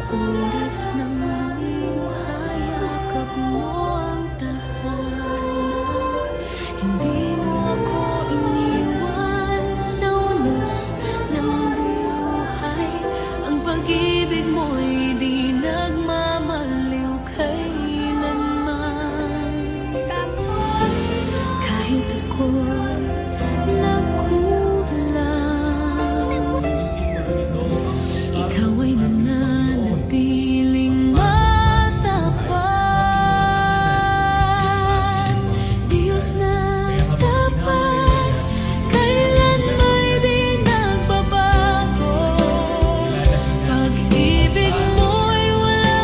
oras ng buhay, yakap mo ang tahanan. Hindi mo ako iniwan sa unos ng buhay. Ang pag-ibig mo'y di nagmamaliw kailanman. Kahit ako'y nagkulang, ikaw ay nananatiling matapat. Diyos na tapat, kailan may di nagbabago. Pag-ibig mo'y wala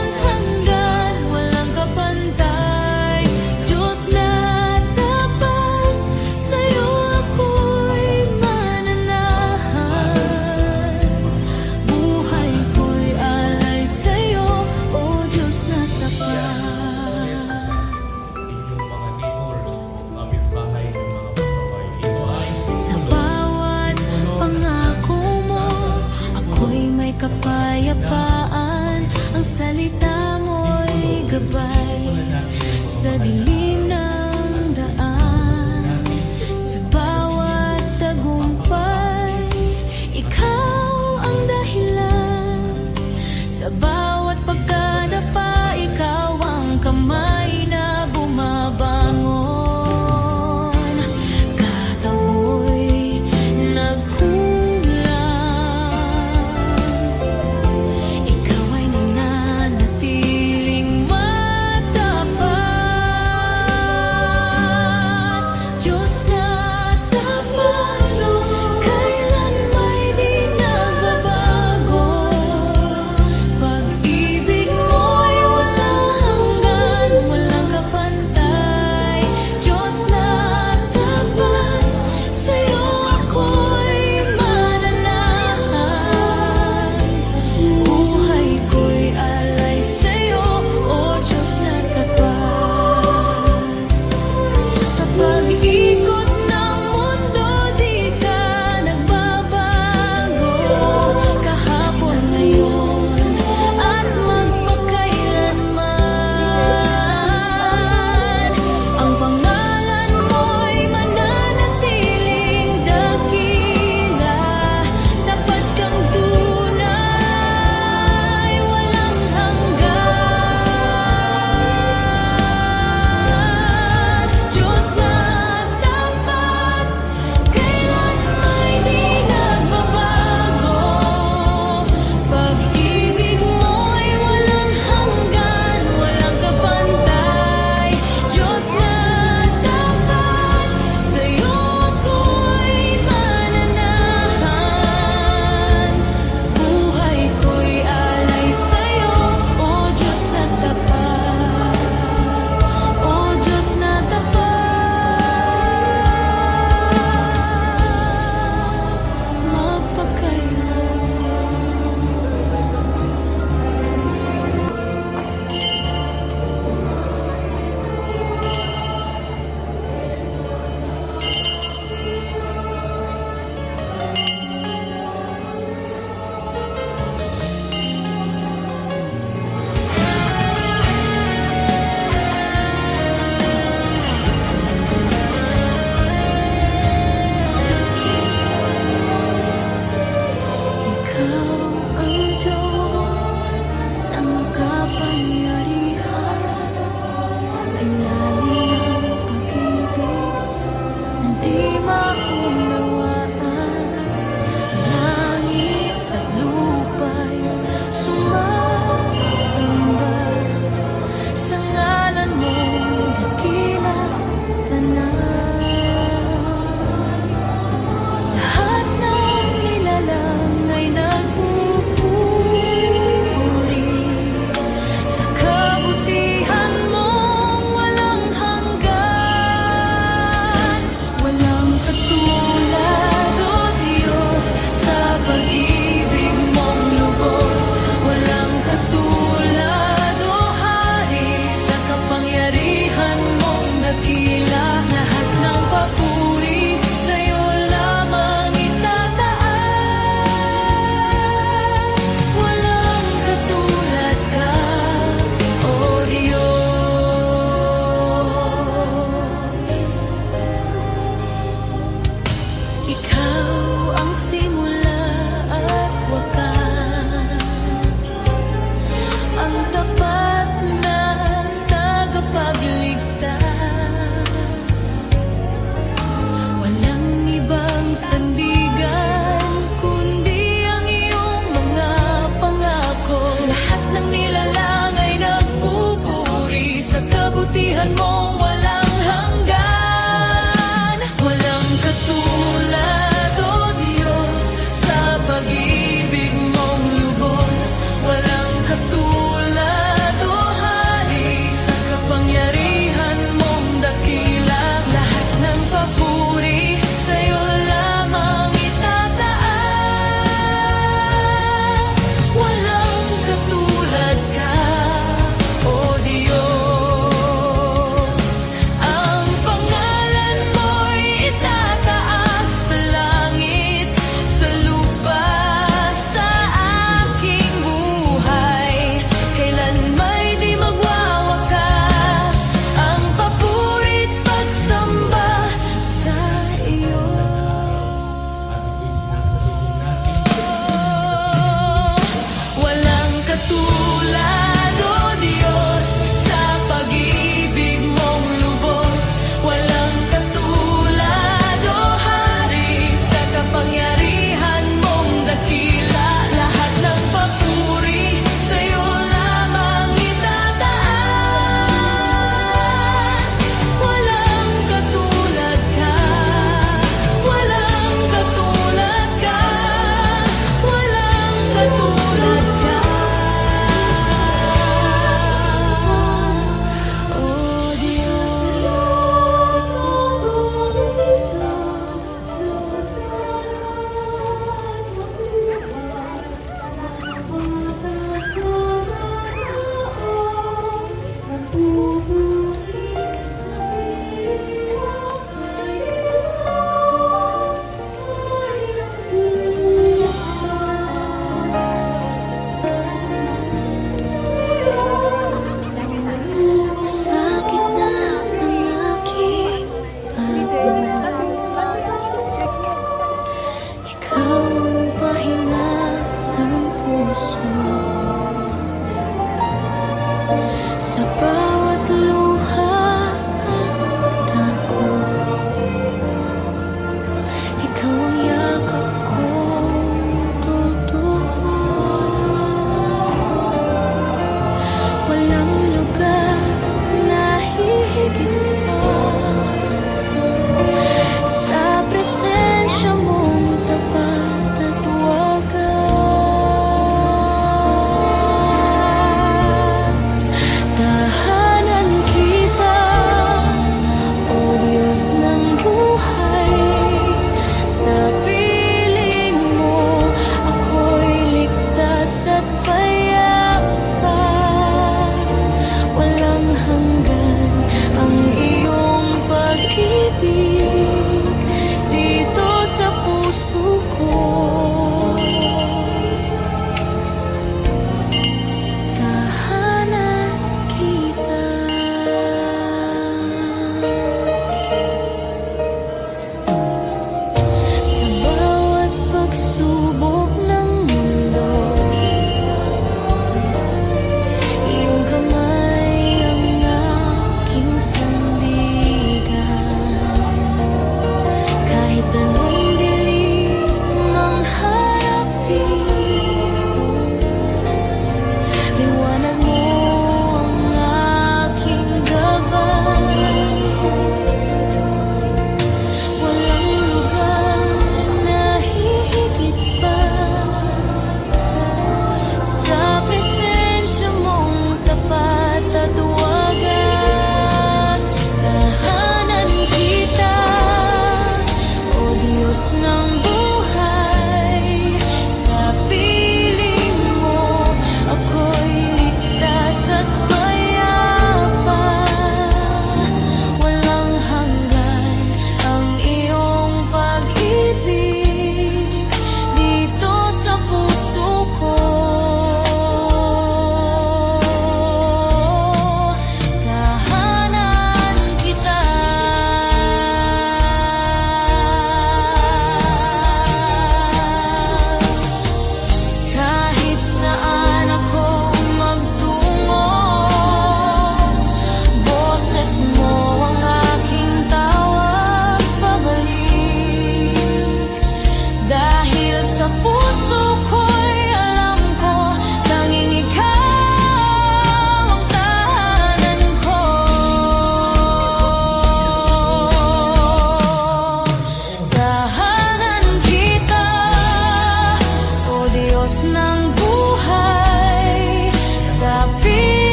kabutihan mong walang hanggan. Walang katulad, O Diyos, sa pag-ibig mong lubos. Walang katulad, O Hari, sa kapangyarihan mong dakila. Lahat ng papuri sa'yo lamang itataas. Walang katulad ka, O Diyos. Ang pangalan mo'y itataas sa langit, sa lupa, sa aking buhay. Kailan may di magwawakas ang papuri't pagsamba sa iyo. Walang katulad, O Diyos, sa pag-ibig mong lubos. Walang katulad, O Hari, sa kapangyarihan mong dakila. Lahat ng papuri sa'yo lamang itataas. Walang katulad ka, walang katulad ka, walang katulad ka.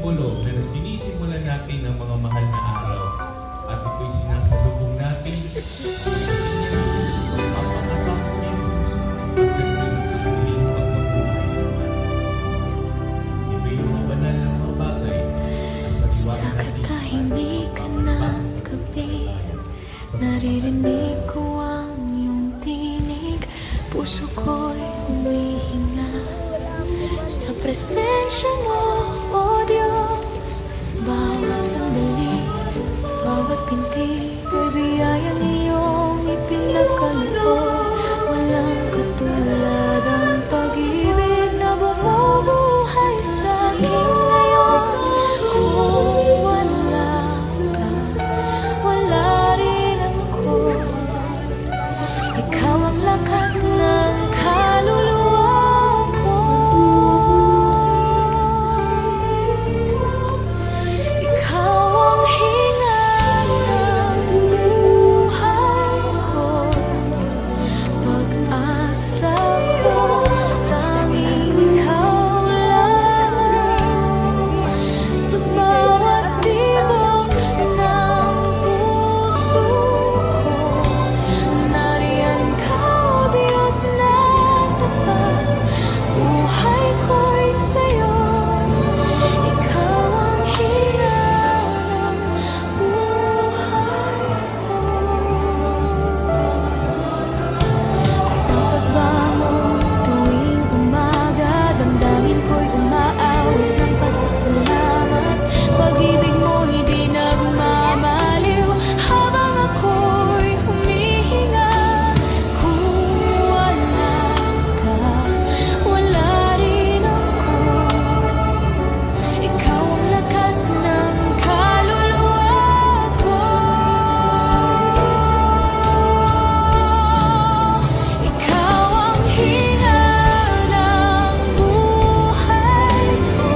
simbolo na sinisimulan natin ang mga mahal na araw. At ito'y sinasalubong natin pagpapakasama ni Jesus at nagpiling pagpapabuhay naman. Ito'y mga banal na mga bagay na sa Sa diwang natin katahimikan ng gabi, naririnig ko ang iyong tinig. Puso ko'y humihinga sa presensya mo, O Diyos. Bawat sandali, bawat pintig ay biyayang iyong ipinagkaloob. Walang katulad ang pag-ibig na bumubuhay sa akin ngayon. Kung wala ka, wala rin ako. Ikaw ang lakas ng kaluluwa ko. Ikaw ang hinga ng buhay ko. Pag-asa ko, tanging ikaw lang. Sa bawat tibok ng puso ko, nariyan ka, O Diyos na tapat. Buhay ko'y sa'yo. Ikaw ang hinga ng buhay ko. Sa pagbangon tuwing umaga, damdamin ko'y umaawit ng pasasalamat. Pag-ibig mo'y di nagmamaliw habang ako'y humihinga. Kung wala ka, wala rin ako. Ikaw ang lakas ng kaluluwa ko. Ikaw ang hinga ng buhay ko.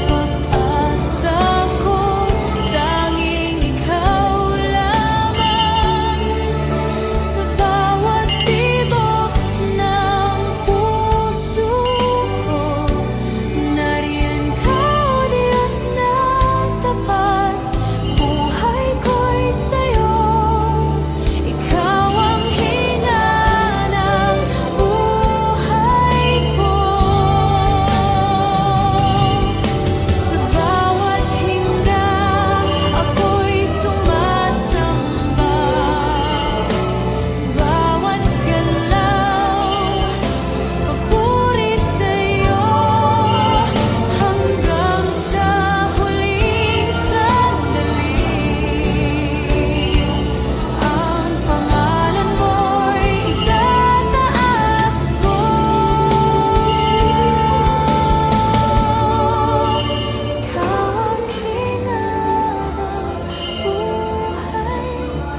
Pag-asa ko, tanging ikaw lamang. Sa bawat tibok ng puso ko, nariyan ka, O Diyos na tapat. Buhay ko'y sa'yo. Ikaw ang hinga ng buhay ko. Sa bawat hinga, ako'y sumasamba. Bawat galaw, papuri sa'yo. Hanggang sa huling sandali, ang pangalan mo'y itataas ko. Ikaw ang hinga ng buhay ko.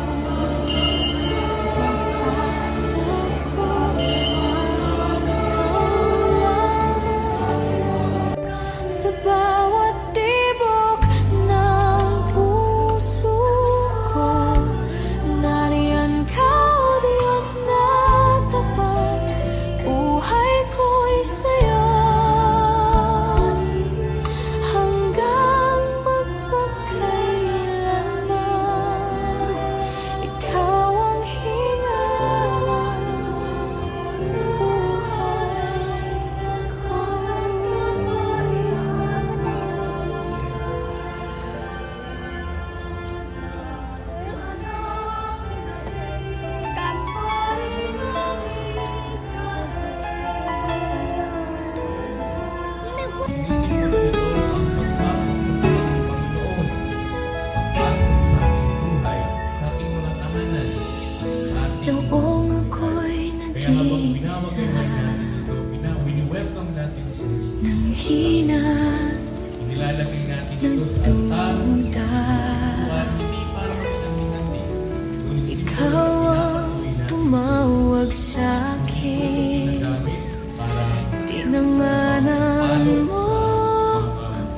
Pag-asa ko, tanging ikaw lamang. Sa bawat tibok ng puso ko, nariyan ka, O Diyos na tapat. Buhay ko'y sa'yo. Hanggang magpakailanman, ikaw ang hinga ng buhay ko. sinisimulan ito ang pagpasok ng Panginoon. Pagpasok sa ating buhay, sa ating mga tahanan, sa ating Noong ako'y kaya habang binawag nag-iisa, naman natin ito, wini-welcome natin si Jesus. nang hina Inilalagay natin ito sa altar. nagduda, At hindi para magandang-handi. Ngunit ikaw simbolo na ang pinapatuloy natin. tumawag sa'kin. Ginagamit para Tinanganan mo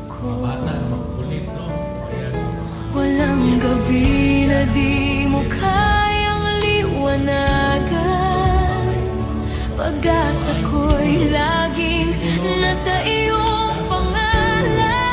ako. mabata, magkulit, no? Kaya sa mga Walang gabi na di mo kayang liwanagan. Pag-asa ko'y laging nasa iyong pangalan.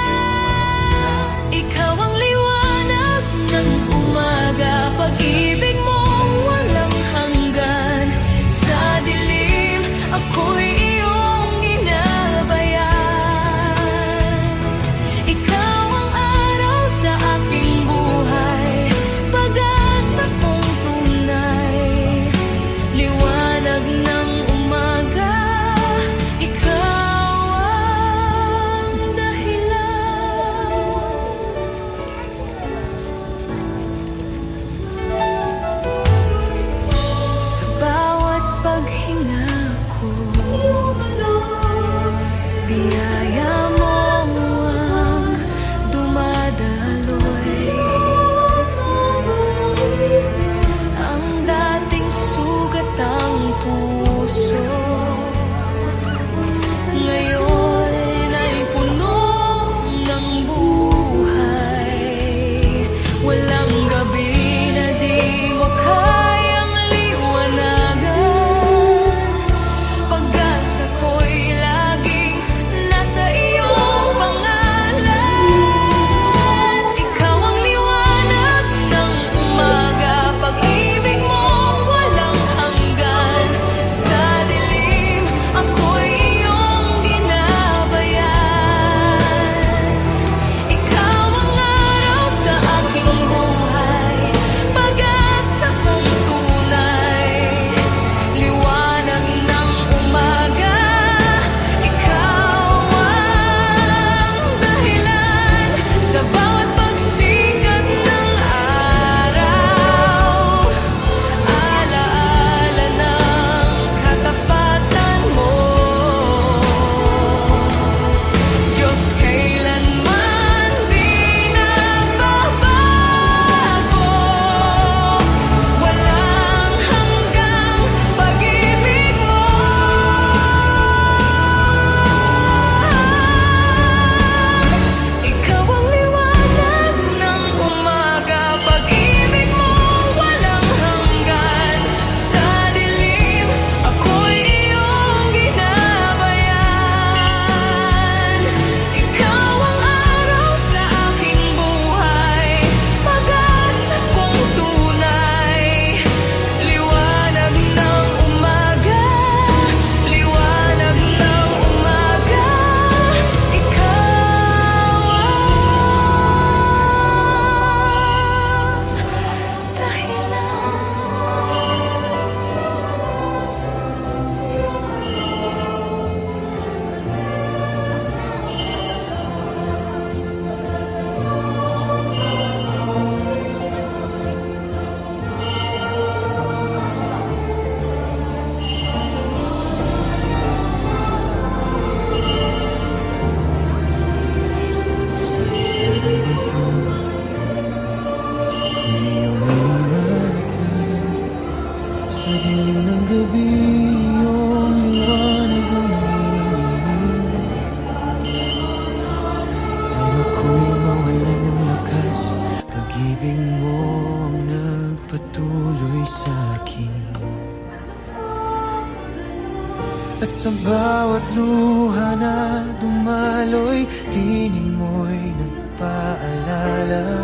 Sa bawat luha na dumaloy, tinig mo'y nagpaalala,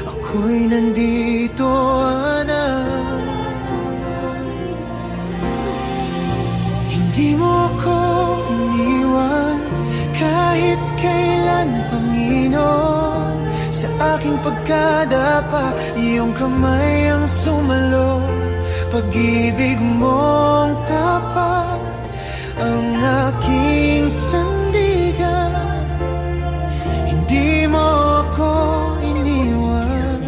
ako'y nandito, anak. Hindi mo ako iniwan kahit kailan, Panginoon. Sa aking pagkadapa, iyong kamay ang sumalo. Pag-ibig mong tapat ang aking sandigan. Hindi mo ako iniwan,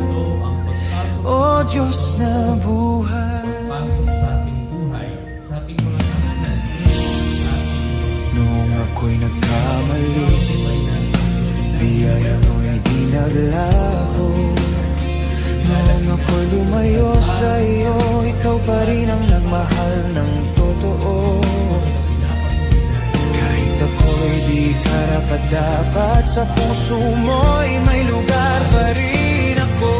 O Diyos na buhay. Pasok sa ating buhay, sa ating mga tahanan. Noong ako'y nagkamali, biyaya mo'y di naglaho. Noong ako'y lumayo sa iyo, ikaw pa rin ang nagmahal ng totoo. Kahit ako'y di karapat-dapat, sa puso mo'y may lugar pa rin ako.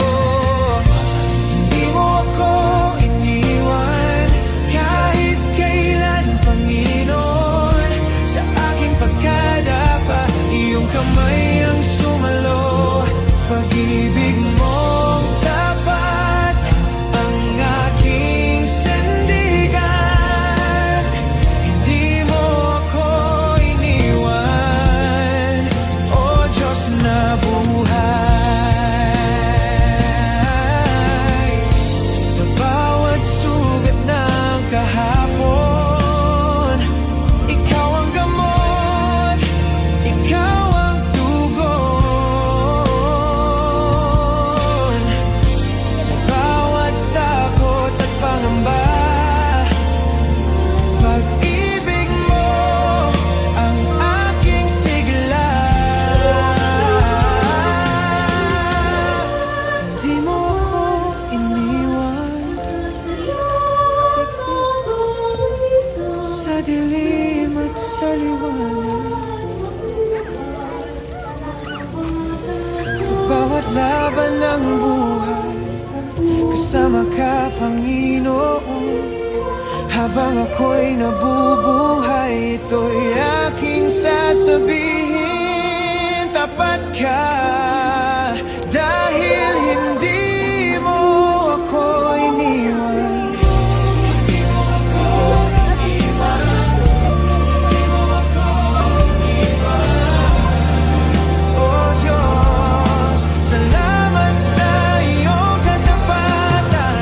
Hindi mo ako iniwan kahit kailan, Panginoon. Sa aking pagkadapa, iyong kamay ang sumalo. Pag-ibig mong tapat ang aking sandigan. Hindi mo ako iniwan, O Diyos na buhay. Sa bawat sugat ng kahapon, ikaw ang gamot, ikaw ang tugon. Sa bawat takot at pangamba, pag-ibig mo ang aking sigla. Hindi mo ako iniwan sa dilim at sa liwanag. Sa bawat laban ng buhay, kasama ka, Panginoon. Habang ako'y nabubuhay, ito'y aking sasabihin. Tapat ka dahil hindi mo ako iniwan. Hindi mo ako iniwan. Hindi mo ako iniwan. O Diyos, salamat sa iyong katapatan.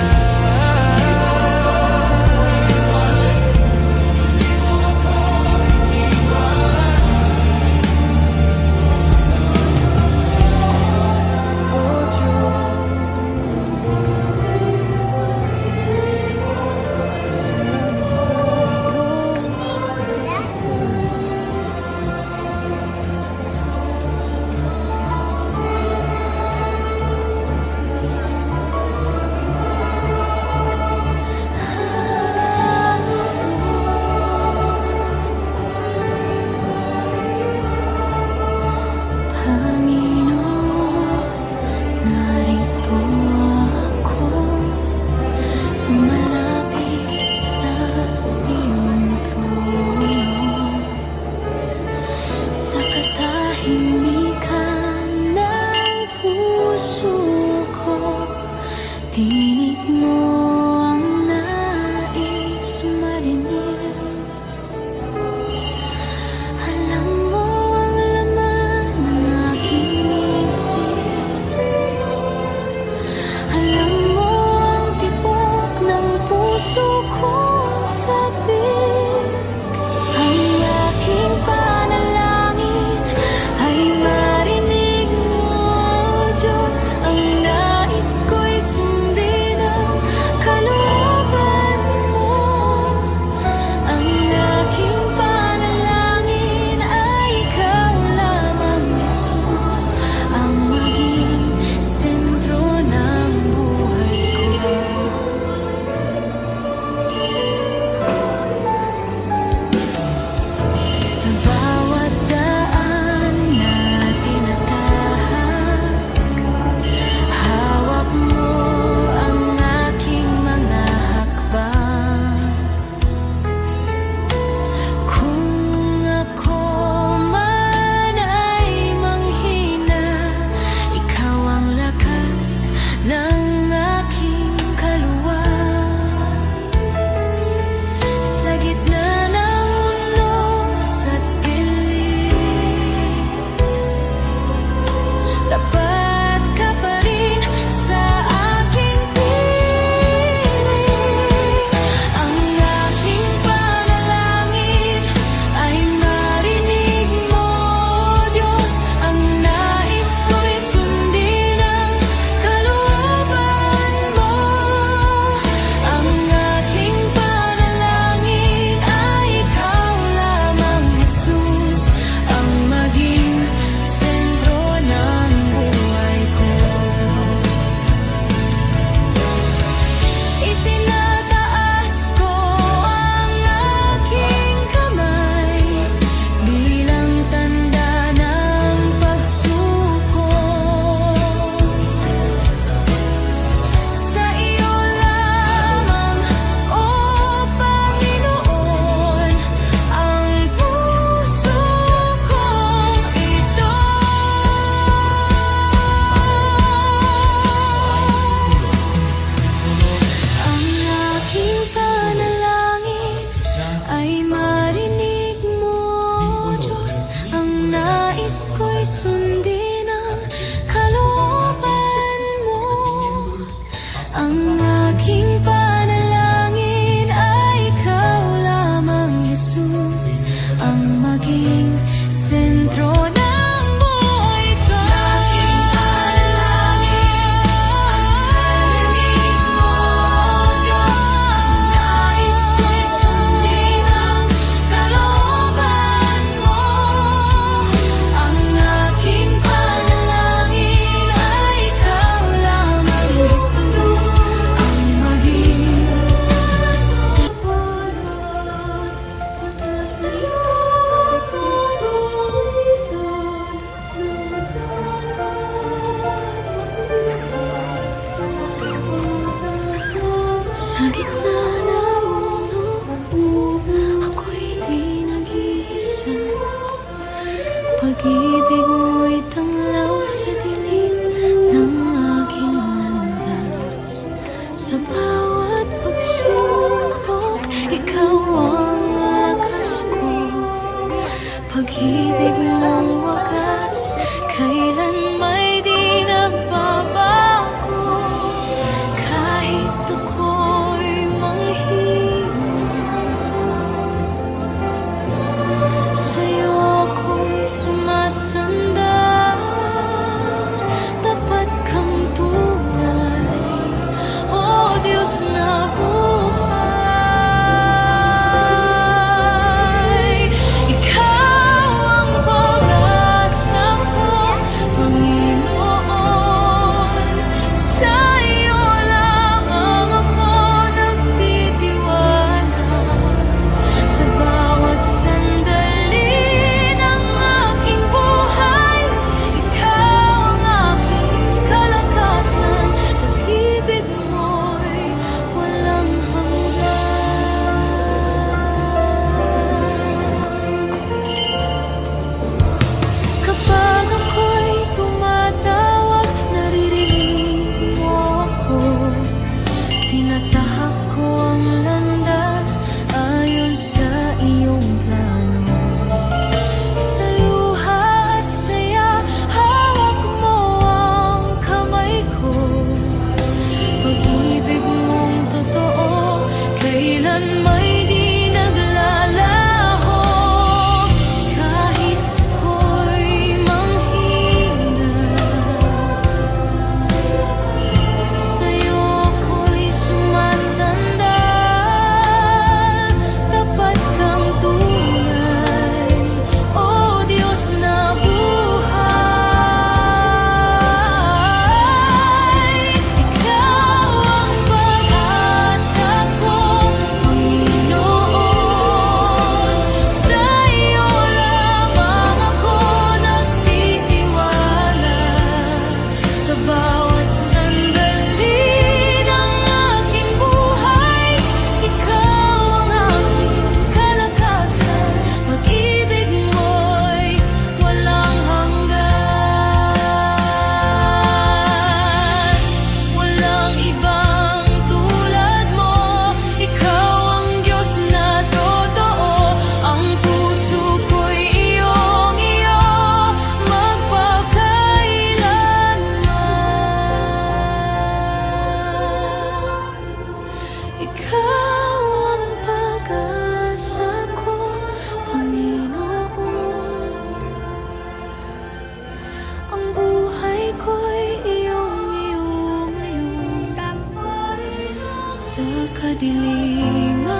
sa kadiliman,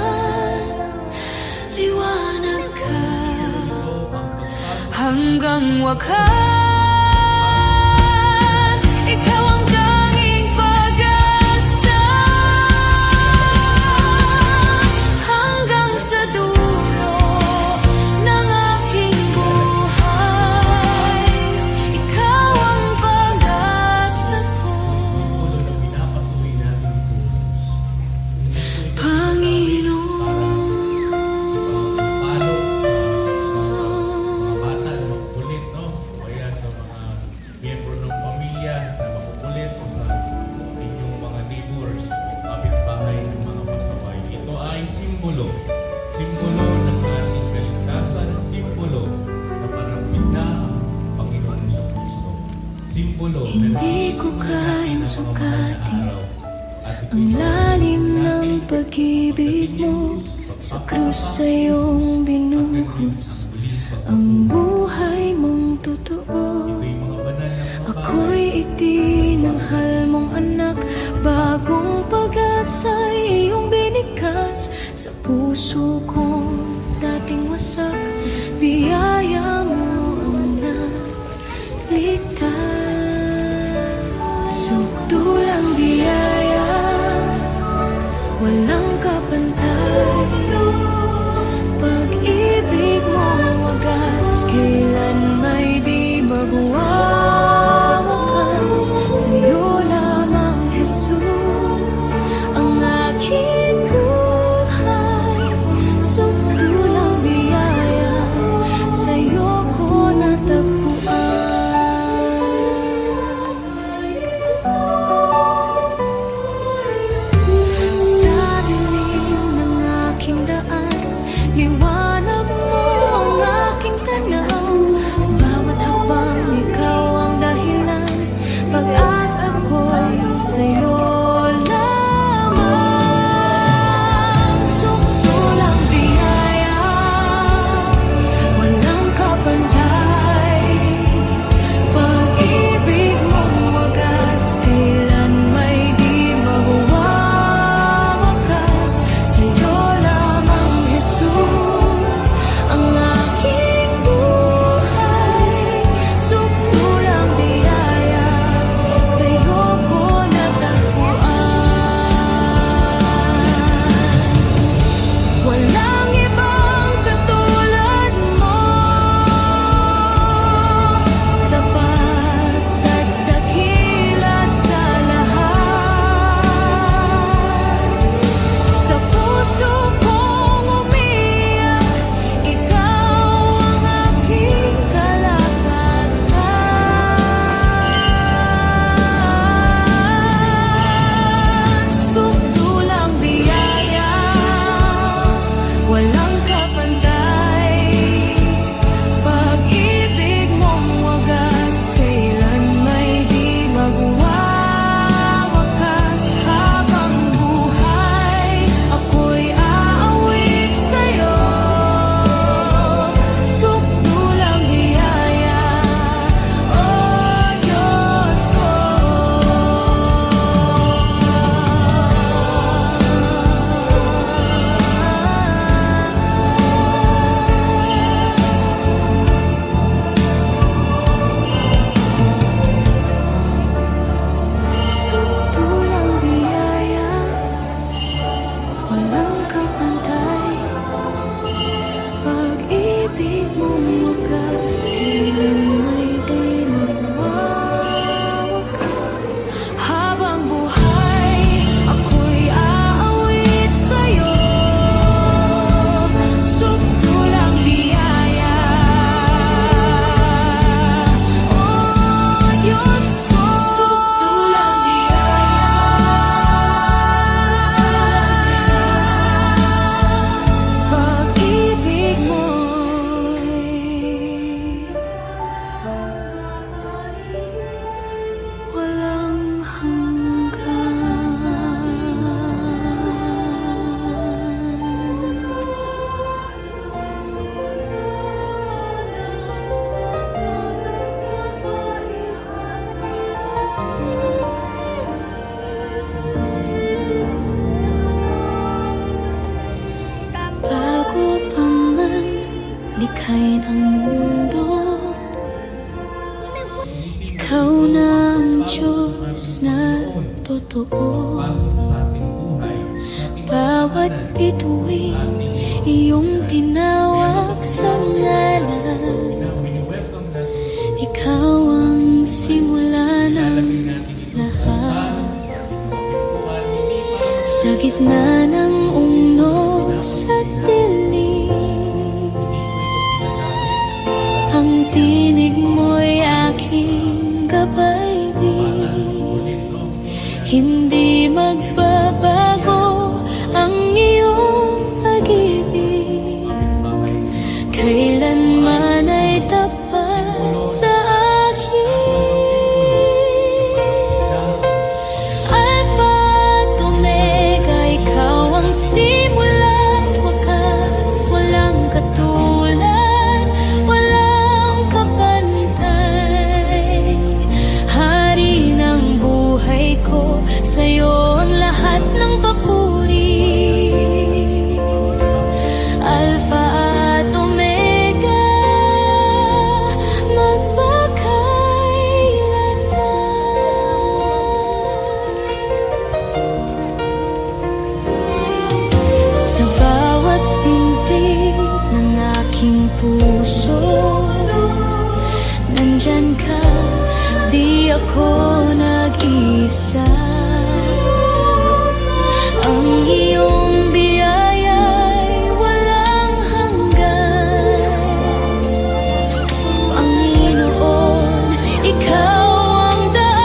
liwanag ka hanggang wakas. Ikaw ang tanging pag-asa hanggang sa dulo ng aking buhay. Ikaw ang pag-asa ko, Simbolo na pinapatuloy natin po. Panginoon. Palo, mga bata na makukulit, no? O kaya sa mga miyembro ng pamilya na makukulit o sa inyong mga neighbors o kapitbahay ng mga pasaway. Ito ay simbolo. Simbolo ng ating kaligtasan. Simbolo na parampin na ang Panginoon Jesucristo. Simbolo na Hindi ko kayang sukatin ang lalim ng pag-ibig mo. Sa krus sa iyong binuhos ang buhay mong totoo. Ako'y itinanghal mong anak, bagong pag-asa iyong binikas sa puso kong dating wasak. Biyaya mo ang naligtas, sukdulang biyaya, walang kapantay. Pag-ibig mong wagas, kailan may di magwawakas. Sa'yo lamang, Jesus, ang aking buhay. Sukdulang biyaya, sa'yo ko natagpuan. Sa dilim ng aking daan, liwanag mo ang aking tanaw. Bawat habang ikaw ang dahilan, pag-asa ko'y sa'yo lamang. Sukdulang biyaya, walang kapantay. Pag-ibig mong wagas, kailan may di mawawakas. Sa'yo lamang, Jesus, ang aking buhay. Sukdulang biyaya, likhain ang mundo. Ikaw na ang Diyos na totoo. Pasok sa ating buhay. Bawat bituin iyong tinawag sa ngalan. Na wini-welcome natin. Ikaw ang simula ng Ilalagay natin ito lahat. pintuan, hindi pa Sa gitna ng unos at dilim, hindi ko ito ginagamit. ang tinig mo'y aking gabay din. Ulit, no? Hindi magbabago ang iyong pag-ibig, Bahay. kailanman ay tapat sa akin. Alpha at Omega, ikaw ang simula at wakas. Walang katulad, walang kapantay. Hari ng buhay ko, sa'yo ang lahat ng papuri. Alpha at Omega, magpakailanman. Sa bawat pintig ng aking puso, nandyan ka, di ako nag-isa. Ang iyong biyaya'y walang hanggan. Panginoon, ikaw ang daan.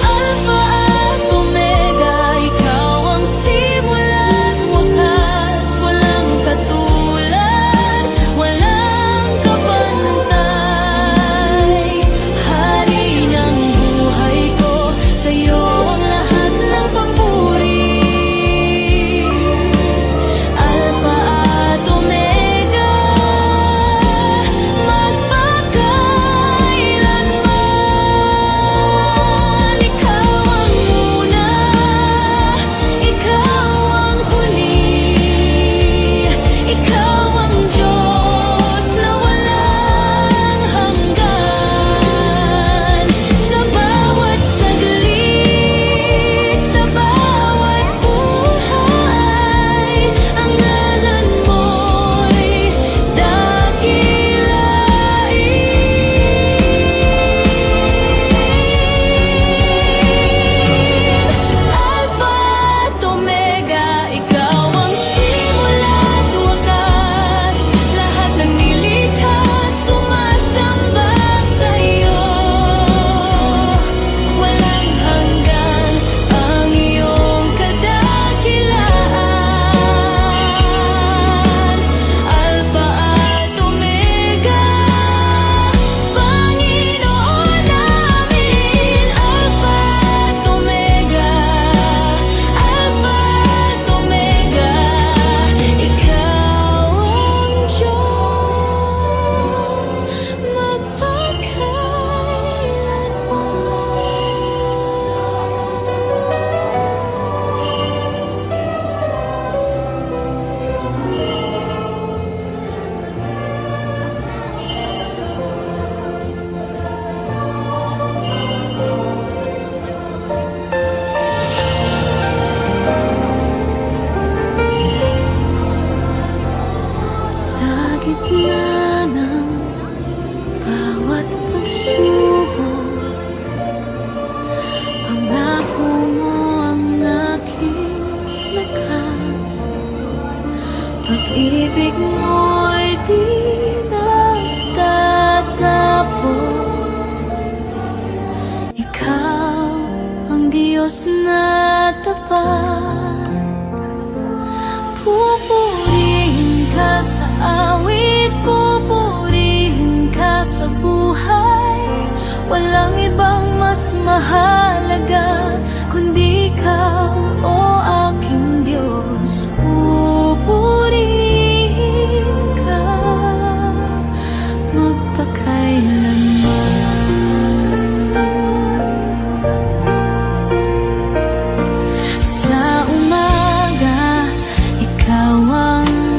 Alpha at Omega, ikaw ang simula at wakas. Walang katulad, walang kapantay. Hari ng buhay ko, sa'yo ang lahat ng papuri. Alpha at Omega, magpakailanman. Ikaw ang una, ikaw ang huli. Ikaw ang Diyos na walang hanggan. Sa bawat saglit, sa bawat buhay, ang ngalan mo'y dakilain. Alpha at Omega, ikaw ang simula at wakas. Lahat ng nilikha sumasamba sa iyo. Walang hanggan ang iyong kadakilaan. Alpha at Omega, Panginoon namin. Alpha at Omega, Alpha at Omega, ikaw ang Diyos sa gitna ng bawat pagsubok. Pangako mo ang aking lakas. Pag-ibig mo'y di nagtatapos. Ikaw ang Diyos na tapat. Pupurihin ka sa awit, pupurihin ka sa buhay. Walang ibang mas mahalaga kundi ikaw, o aking Diyos. Pupurihin ka magpakailanman. Sa umaga, ikaw ang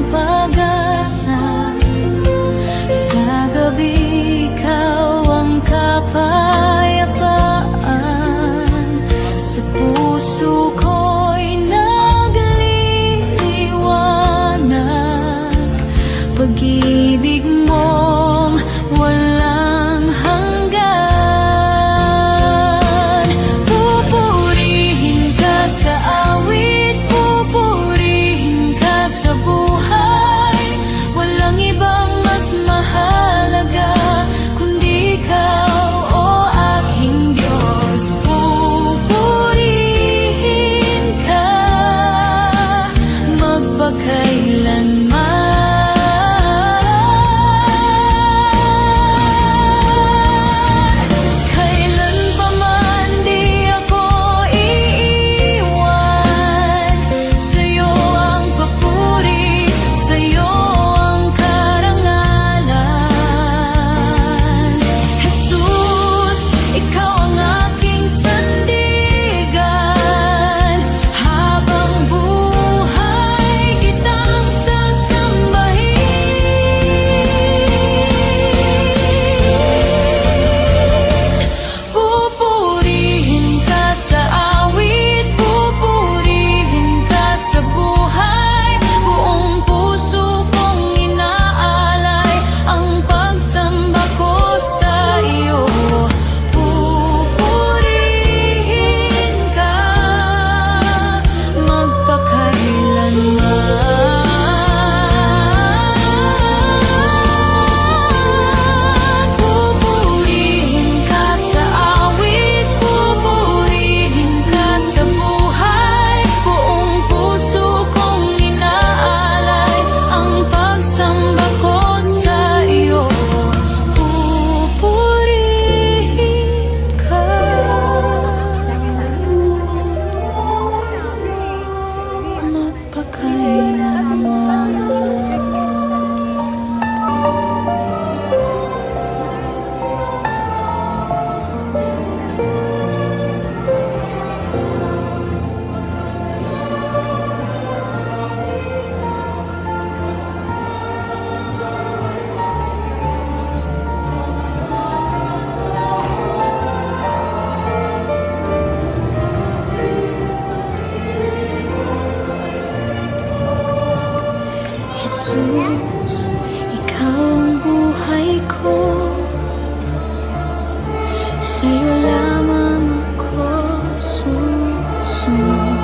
sa'yo lamang ako susunod.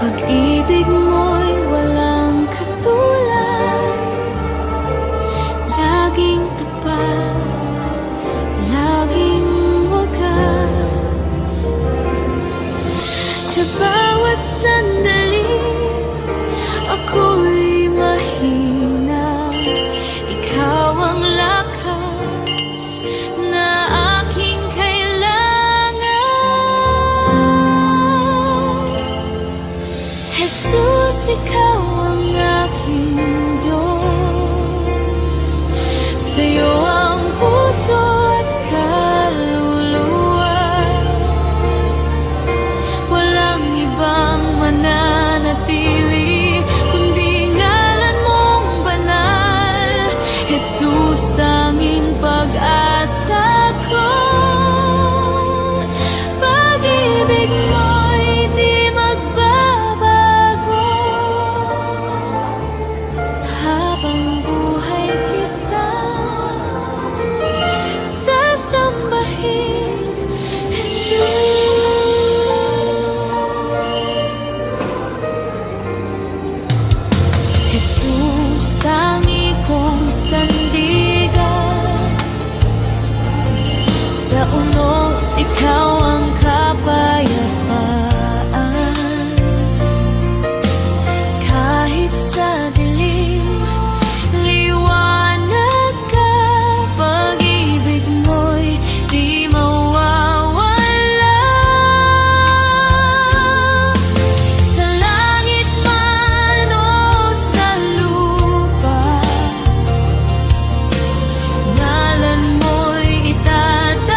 Pag-ibig mo'y walang katulad, laging tapat, laging wagas. Sa bawat sandali, ako'y mahina. Ikaw ang lakas na aking kailangan. Jesus, ikaw ang aking Diyos. Sa'yo ang puso at kaluluwa. Walang ibang mananatili kundi ngalan mong banal. Jesus, tanging pag-asa ko. Pag-ibig mo'y di magbabago. Habang buhay kitang sasambahin, Jesus. Jesus, tangi kong sandigan. Sa unos, ikaw ang kapayapaan. Kahit sa dilim, liwanag ka. Pag-ibig mo'y di mawawala. Sa langit man o sa lupa, ngalan mo'y itataas.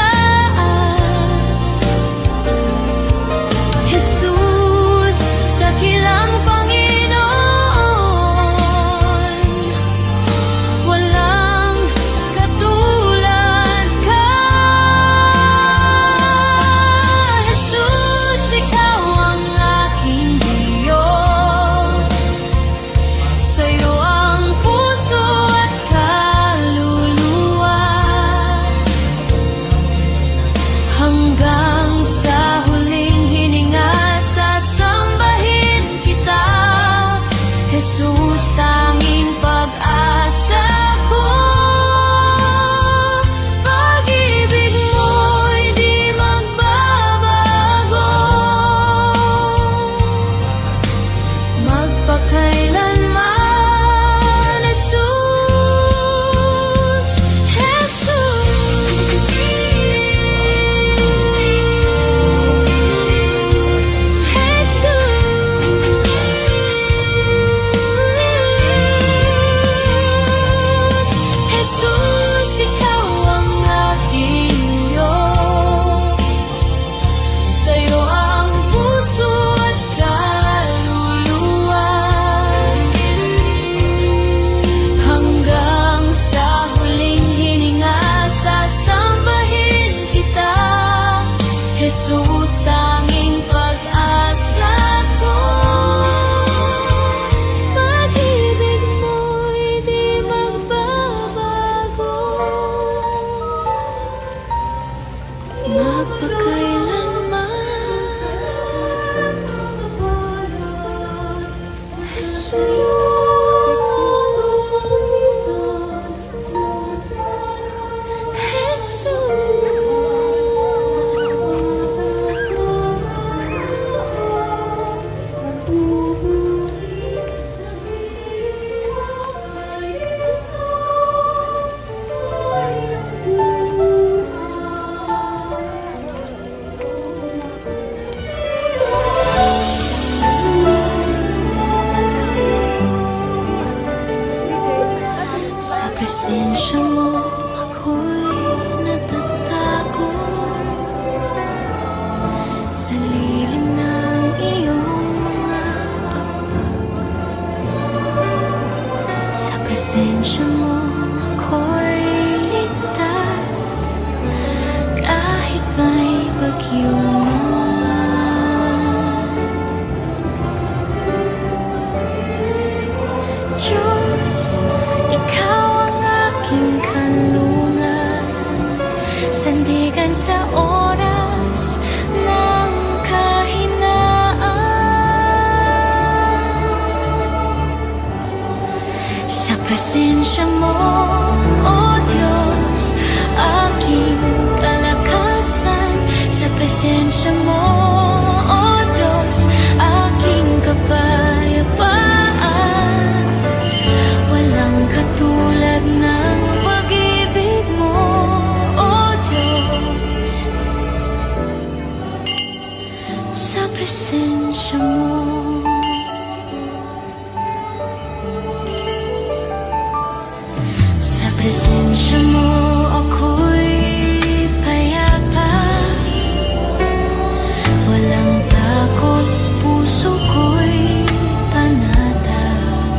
sa oras ng kahinaan. Sa presensya mo, O Diyos, aking kalakasan. Sa presensya mo, O Diyos, aking kapayapaan. Walang katulad ng pag-ibig mo, O Diyos. Sa presensya mo, sa presensya mo ako'y payapa. Walang takot, puso ko'y panatag.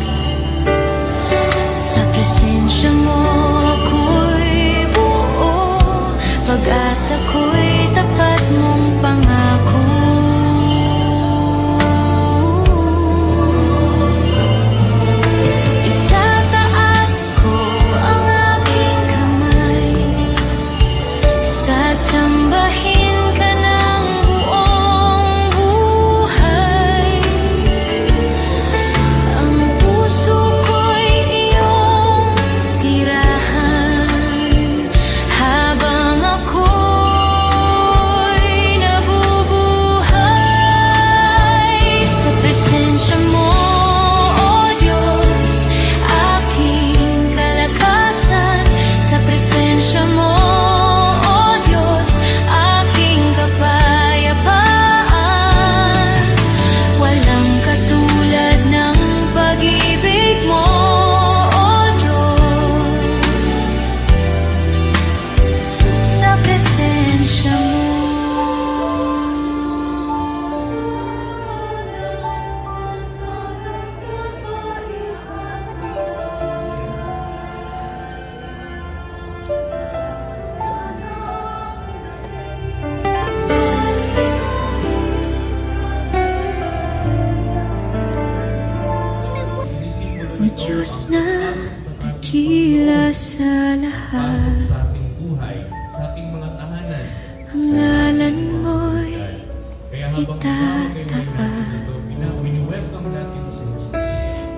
Sa presensya mo ako'y buo, pag-asa ko'y tapat mong pangako. Itataas ko ang aking kamay, sasambahin ka ng buong buhay. Ang puso ko'y iyong tirahan, habang ako'y nabubuhay. Sa presensya mo, O Diyos, aking kalakasan. Sa presensya mo, O Diyos, aking kapayapaan. Walang katulad ng pag-ibig mo, O Diyos. Sa presensya mo. O Diyos na dakila sa lahat, sa ating buhay, sa ating mga tahanan. ang ngalan mo'y Kaya habang itataas. wini-welcome natin si Jesus.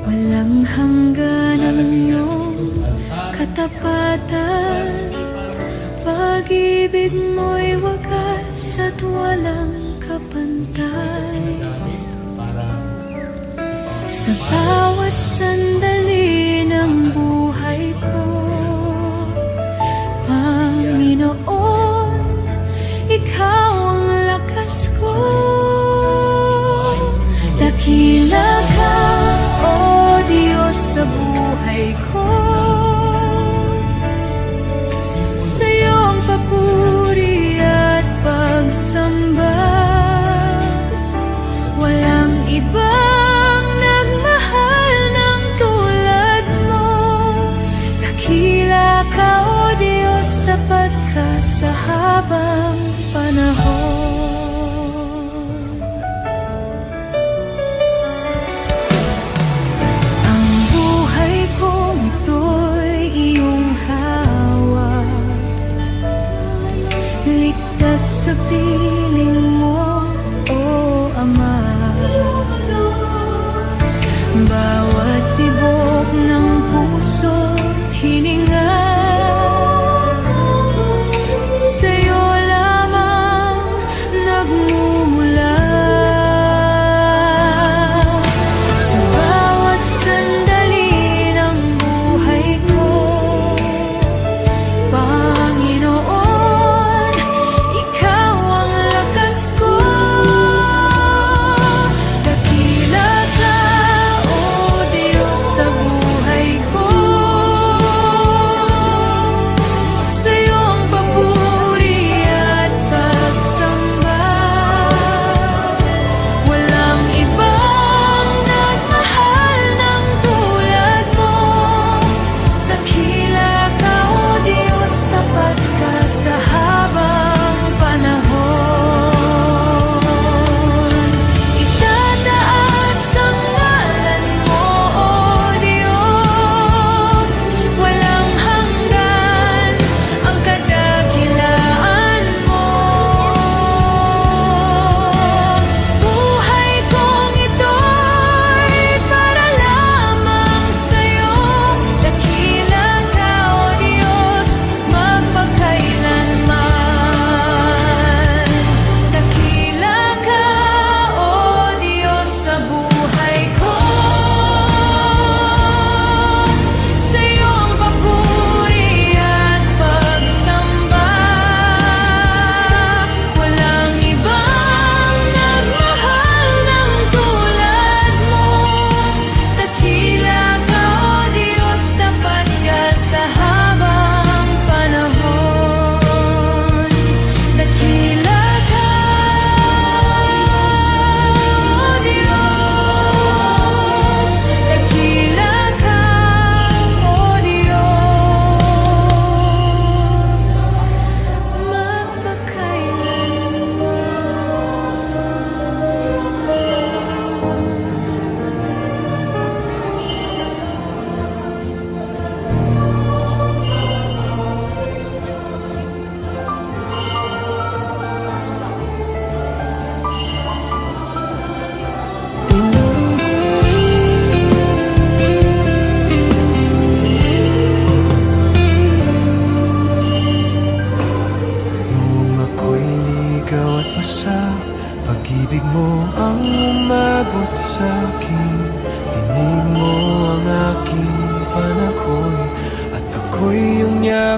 Walang hanggan ang Lalagyan natin iyong ito sa altar. katapatan. Pag-ibig mo'y wagas at walang kapantay. Gamit para Sa bawat sandali ng buhay ko, Panginoon, Ikaw ang lakas ko. Dakila ka, O Diyos, sa buhay ko. Sa iyong papuri at pagsamba, walang ibang nagmahal ng tulad mo. Dakila ka, O Diyos, tapat ka sa habang panahon. Ang buhay kong ito'y iyong hawak, ligtas sa piling mo, O Ama. Bawat tibok ng puso't hininga, sa'yo lamang nagmumula. Sa bawat sandali ng buhay ko, Panginoon, Ikaw ang lakas ko. Dakila ka, O Diyos, sa buhay ko. Sa iyong papuri at pagsamba, walang ibang nagmahal ng tulad mo. Dakila ka, O Diyos, tapat ka sa habang panahon. Itataas ang ngalan mo, O Diyos. Walang hanggan ang kadakilaan mo.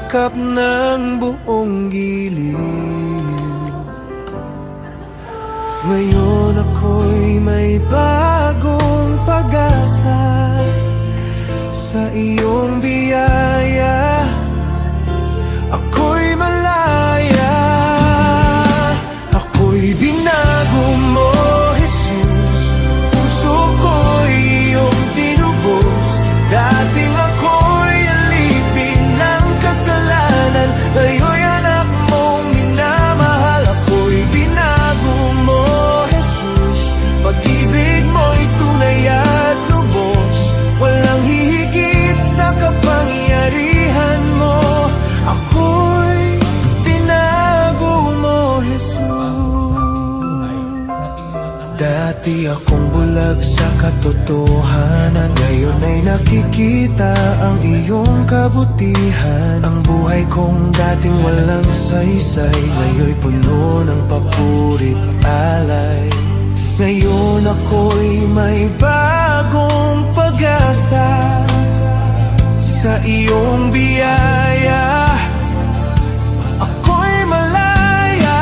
yakap ng buong giliw. Ngayon ako'y may bagong pag-asa sa iyong biyaya. Ako'y malaya, ako'y binago mo, Jesus. Puso ko'y iyong tinubos. Dating ako'y alipin ng kasalanan, ngayon'y anak mong minamahal. Ako'y binago mo, Jesus. Pag-ibig mo'y tunay at lubos. Walang hihigit sa kapangyarihan mo. Ako'y binago mo, Jesus. Dati akong bulag sa katotohanan, ngayon ay nakikita ang iyong kabutihan. Ang buhay kong dating walang saysay, ngayon'y puno ng papurit alay. Ngayon ako'y may bagong pag-asa sa iyong biyaya. Ako'y malaya,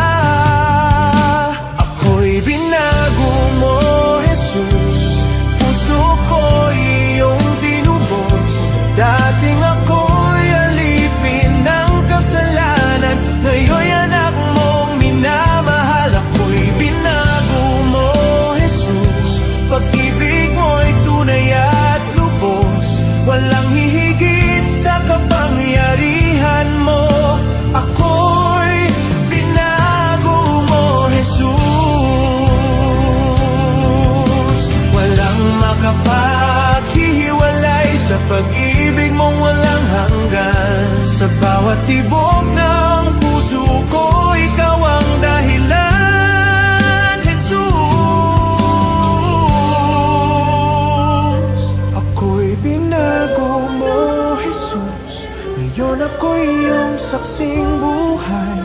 ako'y binago mo, Jesus. Puso ko'y iyong tinubos. Dating ako'y alipin ng kasalanan, ngayon'y anak mong minamahal. Ako'y binago mo, Jesus. Pag-ibig mo'y tunay at lubos. Walang hihigit sa kapangyarihan mo. Ako'y binago mo, Jesus. Walang makapaghihiwalay sa pag-ibig mong walang hanggan. Sa bawat tibok ng puso ko, ikaw ang dahilan, Jesus. Ako'y binago mo, Jesus. Ngayon ako'y iyong saksing buhay.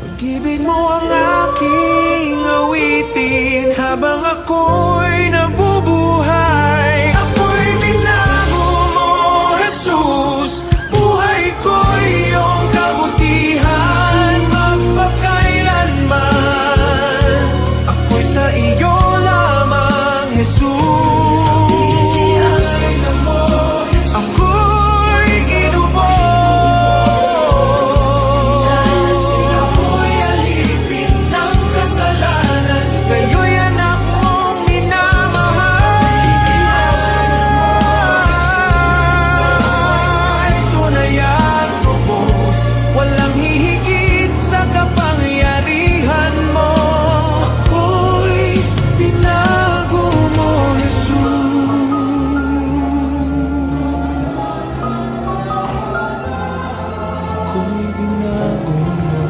Pag-ibig mo ang aking awitin habang ako'y nabubuhay. Ako'y binago mo, Jesus. Buhay ko'y iyong kabutihan magpakailanman. Ako'y sa iyo lamang, Jesus. Ako'y inubos. Ako'y alipin ng kasalanan, ngayon'y anak mong minamahal. Tunay at lubos. Walang hihigit sa kapangyarihan mo. Ako'y binago mo, Jesus. Ako'y binago mo,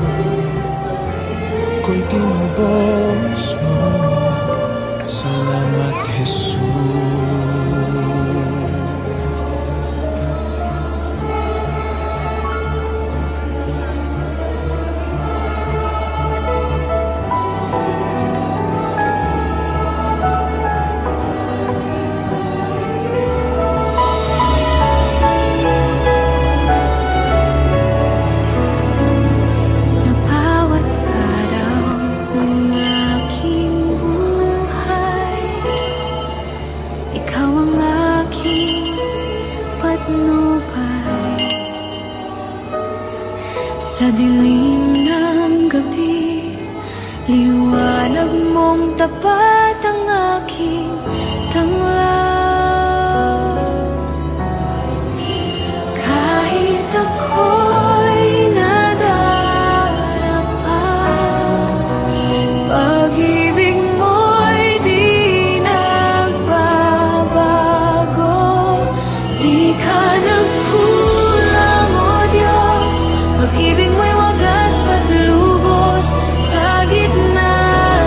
ako'y tinubos mo. Salamat, Jesus. Sa bawat araw ng aking buhay, ikaw ang aking patnubay. Sa dilim ng gabi, liwanag mong tapat ang aking tanglaw. Kahit ako'y nadarapa, pag-ibig mo'y di nagbabago. Di ka nagkulang, O Diyos. Pag-ibig mo'y wagas at lubos. Sa gitna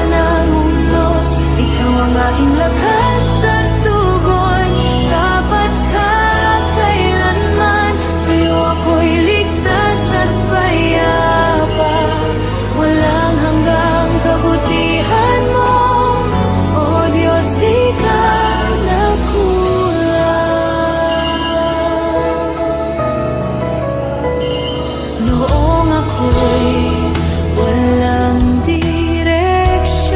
ng unos, ikaw ang aking lakas at tugon. Tapat ka kailanman, sa'yo ako'y ligtas at payapa. Walang hanggang kabutihan mo, O Diyos, di ka nagkulang. ako'y walang direksyon.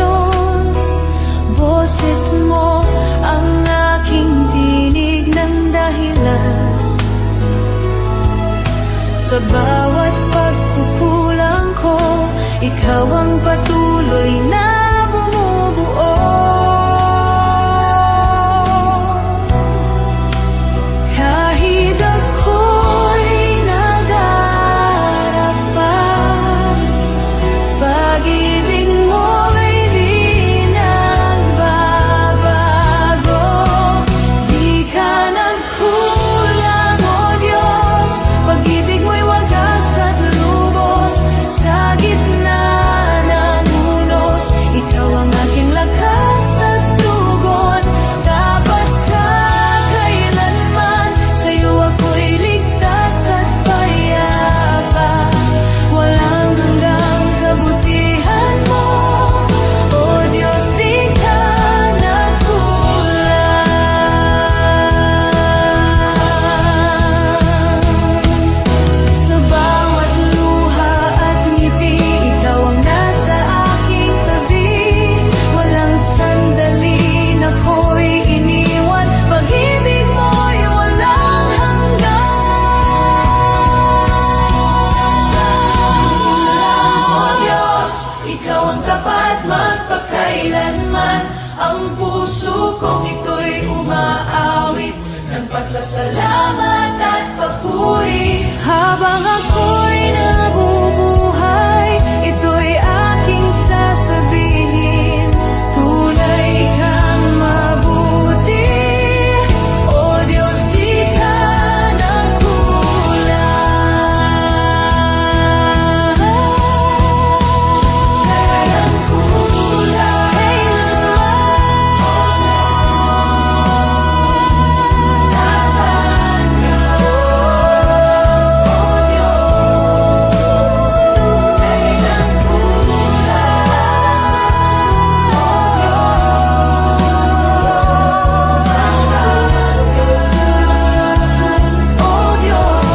Boses mo ang aking tinig ng dahilan. Sa bawat pagkukulang ko, ikaw ang patuloy na bumubuo. Kahit ako'y nadarapa, pag-ibig mo'y di nagbabago. Di ka nagkulang, O Diyos, pag-ibig mo'y wagas at lubos. Sa gitna ng unos, ikaw ang aking lakas at tugon. Dapat ka kailanman, sa'yo ako'y ligtas at payapa. Walang hanggang kabutihan mo, O Diyos, di ka nagkulang. Sa bawat luha at ngiti, ikaw ang nasa aking tabi. Walang sandali na ko'y iniwan, pag-ibig mo'y walang hanggan. O Diyos, ikaw ang tapat magpakailanman. Ang puso kong ito'y umaawit ng pasasalamat at papuri. Habang ako'y nabubuhay, ito'y aking sasabihin. Tunay kang mabuti, O Diyos, di ka nagkulang. Kailan kulang, kailanman dapat ka, O Diyos. Kailan kulang, O Diyos.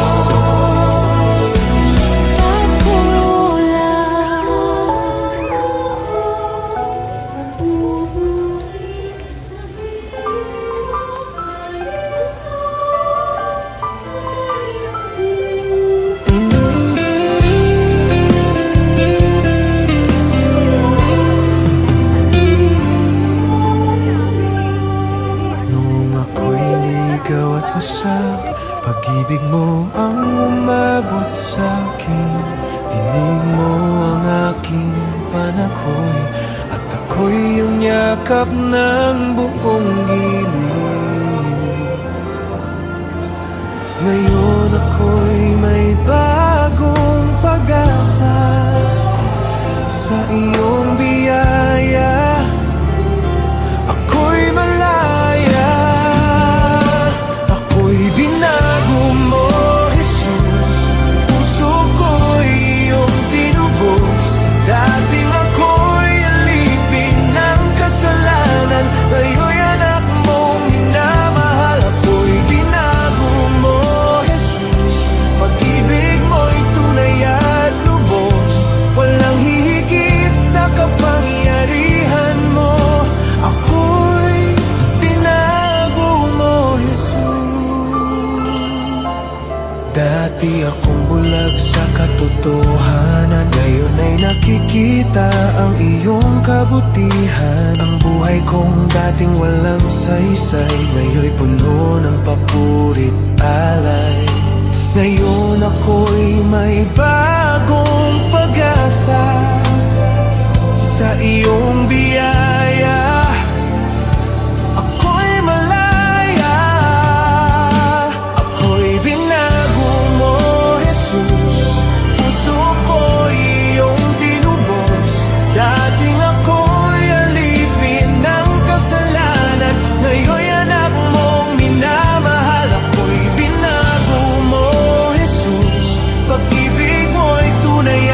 Noong ako'y ligaw at usap, pag-ibig mo ang umabot sa'kin. Dinig mo ang aking panakhoy, at ako'y iyong yakap ng buong giliw. Ngayon ako'y may bagong pag-asa. Sa iyong biyaya, ako'y malaya. Ako'y binago mo, Jesus. Puso ko'y iyong tinubos. Dating ako'y alipin ng kasalanan, ngayon'y anak mong minamahal. Ako'y binago mo, Jesus. Pag-ibig mo'y tunay at lubos. Walang hihigit sa kapangyarihan mo. Ako'y binago mo, Jesus. Dati akong bulag sa katotohanan, ngayon ay nakikita ang iyong kabutihan. Ang buhay kong dating walang saysay, ngayon'y puno ng papurit alay. Ngayon ako'y may bagong pag-asa. Sa iyong biyaya, ako'y malaya. Ako'y binago mo, Jesus. Puso ko'y iyong tinubos. Dating ako'y alipin ng kasalanan, ngayon'y anak mong minamahal. Ako'y binago mo, Jesus. Pag-ibig mo'y tunay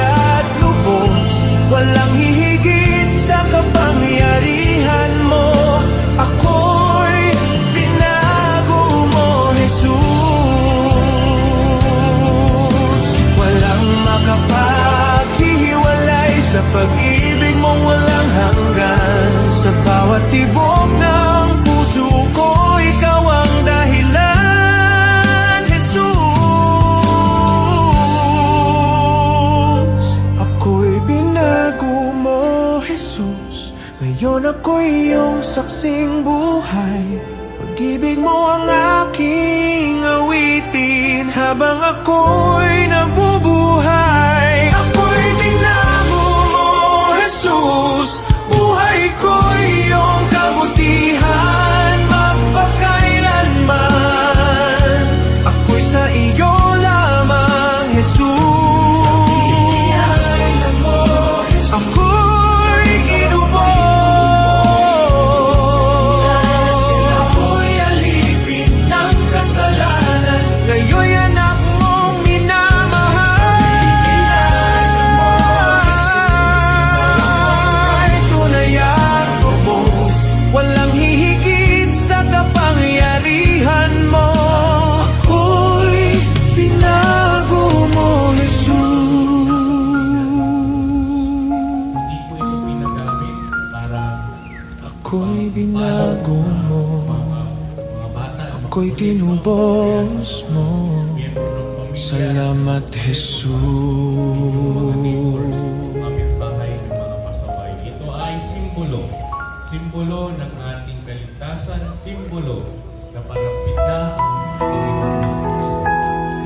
pag-ibig mong walang hanggan. Sa bawat tibok ng puso ko, ikaw ang dahilan, Jesus. Ako'y binago mo, Jesus. Ngayon ako'y iyong saksing buhay. Pag-ibig mo ang aking awitin habang ako'y nabubuhay. Ako'y binago mo, Jesus. Buhay ko'y iyong kabutihan magpakailanman. Ako'y sa iyo lamang, Jesus. Ako'y inubos. Ako'y alipin ng kasalanan. Ngayon'y anak mong minamahal. Tunay at tubos, walang hihigit sa kapangyarihan mo. Ako'y binago mo, Jesus. Hindi po ito pinagamit para Ako'y binago mo, mga bata na ako'y makukulit, tinubos mo. miyembro ng pamilya, Salamat, Jesus. kapitbahay ng mga pasaway. Ito ay simbolo ng ating kaligtasan, simbolo na parapit na ang Panginoon.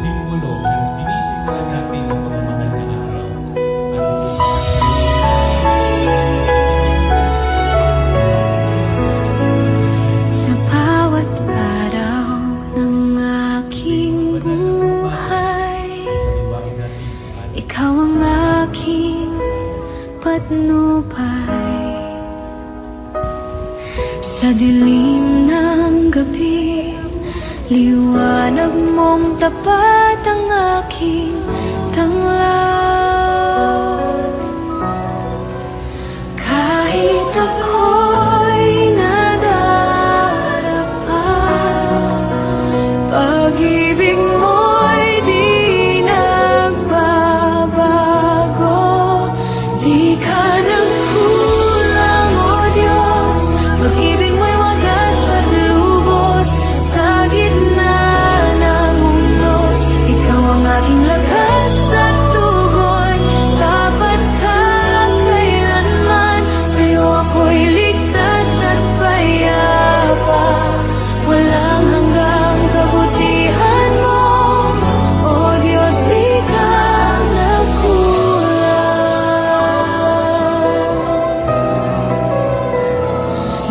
Simbolo na sinisimulan natin ang pagmamahal na araw. At Sa bawat araw ng aking buhay, saliwain natin ang ating ikaw ang aking patnubay. Sa dilim ng gabi, liwanag mong tapat ang aking tanglaw. Kahit ako'y nadarapa, pag-ibig mo'y di nagbabago. Di ka nagkulang, O Diyos, pag-ibig mo'y wagas at lubos. Sa gitna ng unos, ikaw ang aking lakas at tugon. Tapat ka kailanman, sa'yo ako'y ligtas at payapa. Walang hanggang kabutihan mo, O Diyos, di ka nagkulang.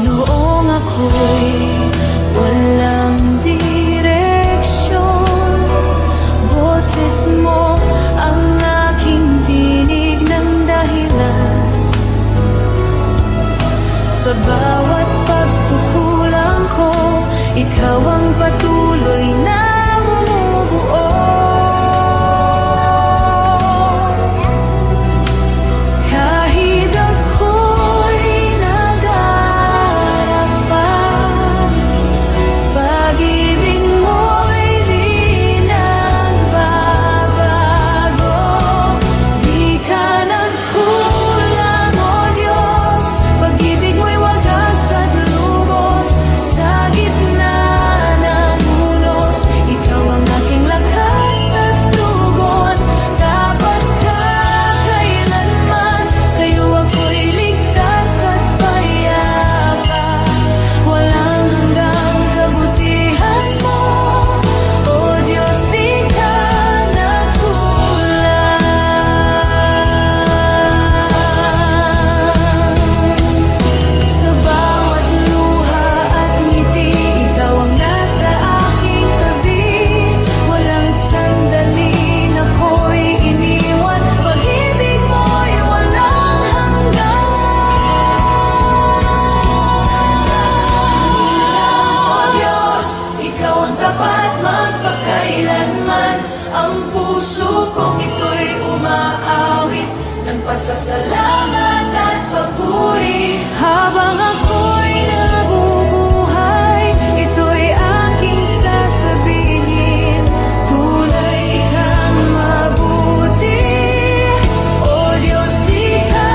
Noong ako'y walang direksyon, boses mo ang aking tinig ng dahilan. Sa bawat pagkukulang ko, ikaw ang patuloy na bumubuo. Kahit ako'y nadarapa, pag-ibig mo'y di nagbabago. Di ka nagkulang, O Diyos, pag-ibig mo'y wagas at lubos. Sa gitna ng unos, ikaw ang aking lakas at tugon. Tapat ka kailanman, sa'yo ako'y ligtas at payapa. Walang hanggang kabutihan mo, O Diyos, di ka nagkulang. Sa bawat luha at ngiti, ikaw ang nasa aking tabi. Walang sandali na ako'y iniwan, pag-ibig mo'y walang hanggan. O Diyos, ikaw ang tapat magpakailanman. Ang puso kong ito'y umaawit ng pasasalamat at papuri. Habang ako'y nabubuhay, ito'y aking sasabihin. Tunay kang mabuti, O Diyos, di ka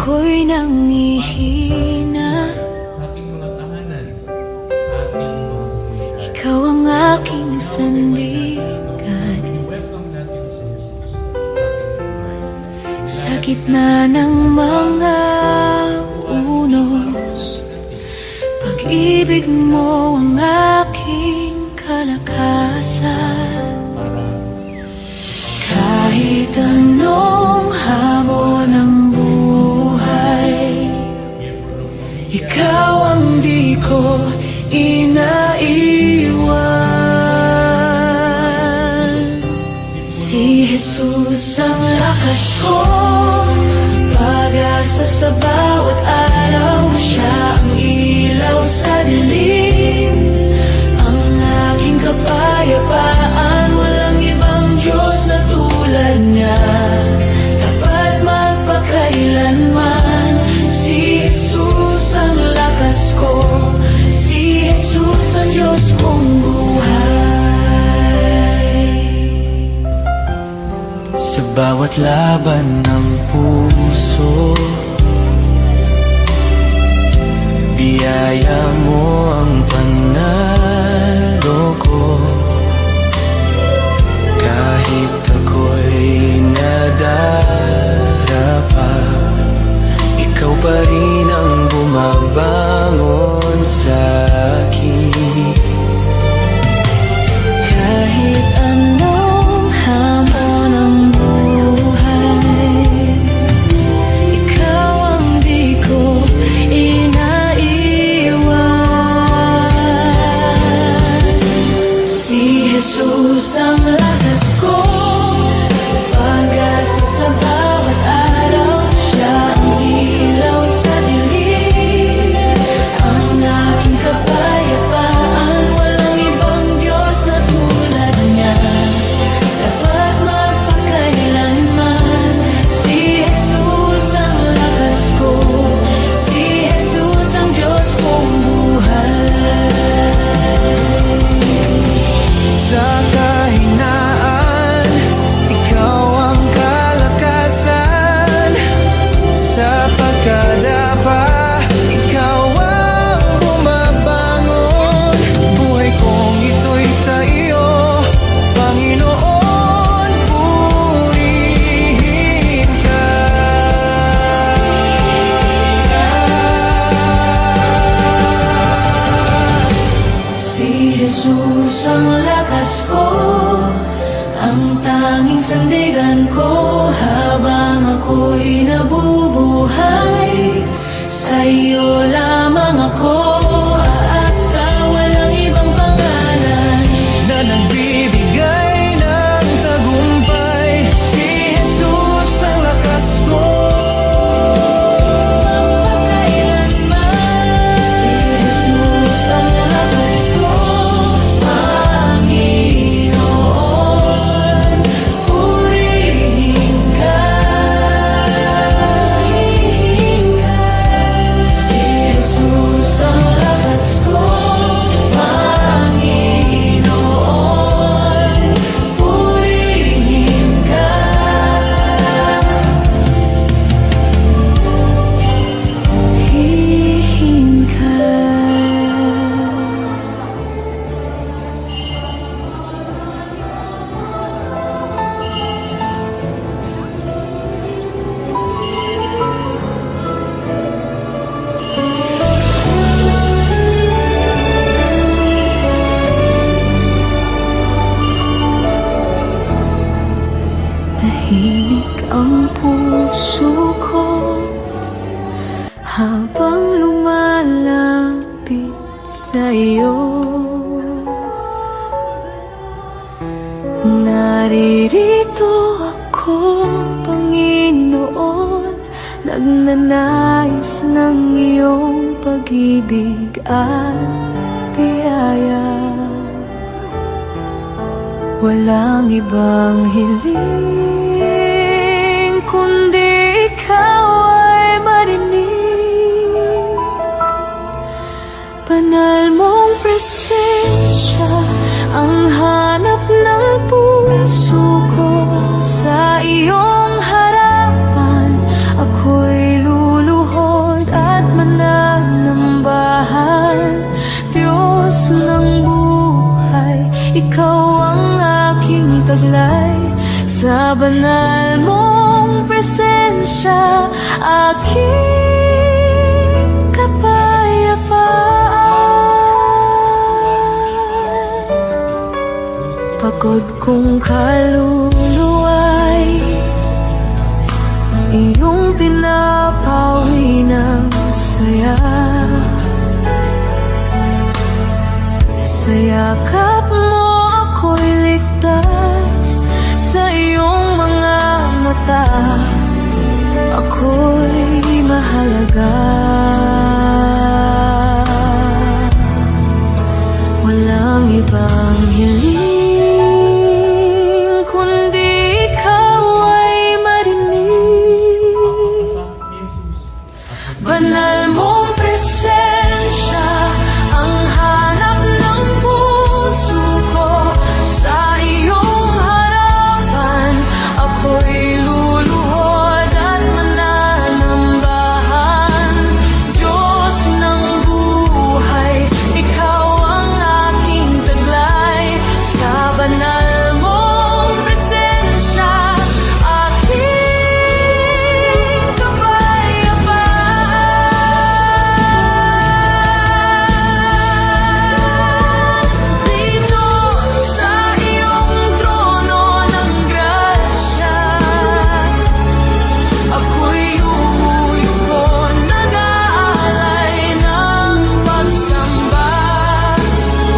ako'y nangihina. sa ating mga tahanan, sa ating mga komunidad. Ikaw ang aking sandigan. Welcome natin si Jesus sa ating buhay. Sa gitna ng mga unos, pag-ibig mo ang aking kalakasan. Kahit anong hamon ng buhay, ikaw ang di ko inaiwan. Si Jesus ang lakas ko, pag-asa sa bawat araw. Siya ang ilaw sa dilim, ang aking kapayapaan. Walang ibang Diyos na tulad niya, tapat magpakailanman. Si Jesus ang lakas ko, si Jesus ang Diyos kong buhay. Sa bawat laban ng puso, biyaya mo ang panalo ko. Kahit ako'y nadarapa, ikaw pa rin ang bumabangon sa akin. Kahit anong hamon ng buhay, ikaw ang di ko inaiwan. Si Jesus ang lakas ko, pag-asa sa bawat araw. Siya ang ilaw sa dilim, ang aking kapayapaan. Walang ibang Diyos na tulad niya, dapat magpakailanman. Si Jesus ang lakas ko, si Jesus ang Diyos kong buhay. Sa kahinaan, ikaw ang kalakasan. Sa pagkadapa, ikaw ang bumabangon. Buhay kong ito'y sa iyo, Panginoon, purihin ka. Si Jesus ang lakas ko, ang tanging sandigan ko. Habang ako'y nabubuhay, sa iyo lamang ako aasa. Walang ibang pangalan Na nagbibigay ng tagumpay. Si Jesus ang lakas ko. magpakailanman. Si Jesus ang lakas ko, Panginoon, purihin ka. Si Jesus ang lakas ko, Panginoon, purihin ka. Hihin ka. Tahimik ang puso ko habang lumalapit sa iyo. Naririto ako, Panginoon, nagnanais ng iyong pag-ibig at biyaya. Walang ibang hiling kundi ikaw ay marinig. Banal mong presensya ang hanap ng puso ko. Sa iyong harapan ako'y luluhod. aking kaluluwa'y iyong pinapawi ng saya. Sa yakap mo ako'y ligtas, sa iyong mga mata ako'y mahalaga. Walang ibang hiling kundi ikaw ay marinig. Banal mong presensya ang hanap ng puso ko. Sa iyong harapan ako'y luluhod at mananambahan. Diyos ng buhay, ikaw ang aking taglay. Sa banal mong presensya aking kapayapaan. Dito sa iyong trono ng grasya ako'y umuyuko, nag-aalay ng pagsamba.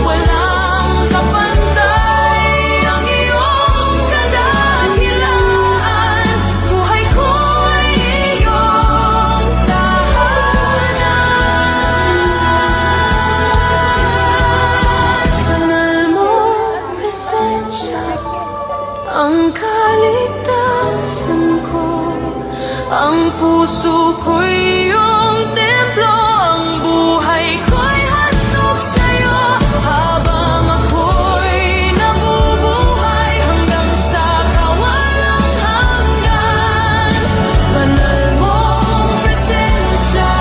Walang kapantay ang iyong kadakilaan. Buhay ko'y iyong tahanan. Banal mong presensya ang kaligtasan ko. Ang puso ko'y iyong templo, ang buhay ko'y handog sa'yo. Habang ako'y nabubuhay hanggang sa kawalang hanggan. Banal mong presensya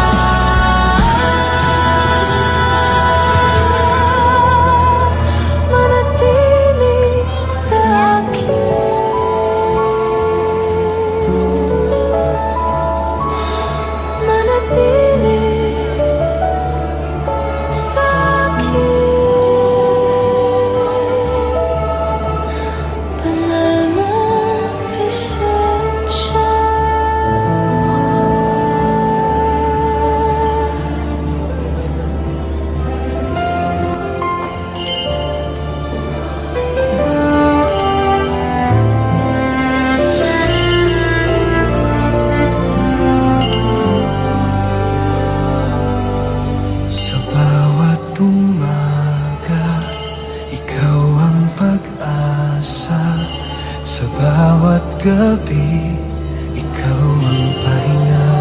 manatili sa akin. Manatili sa akin. Banal mong presensya. Sa bawat umaga, ikaw ang pag-asa. Sa bawat gabi, ikaw ang pahinga.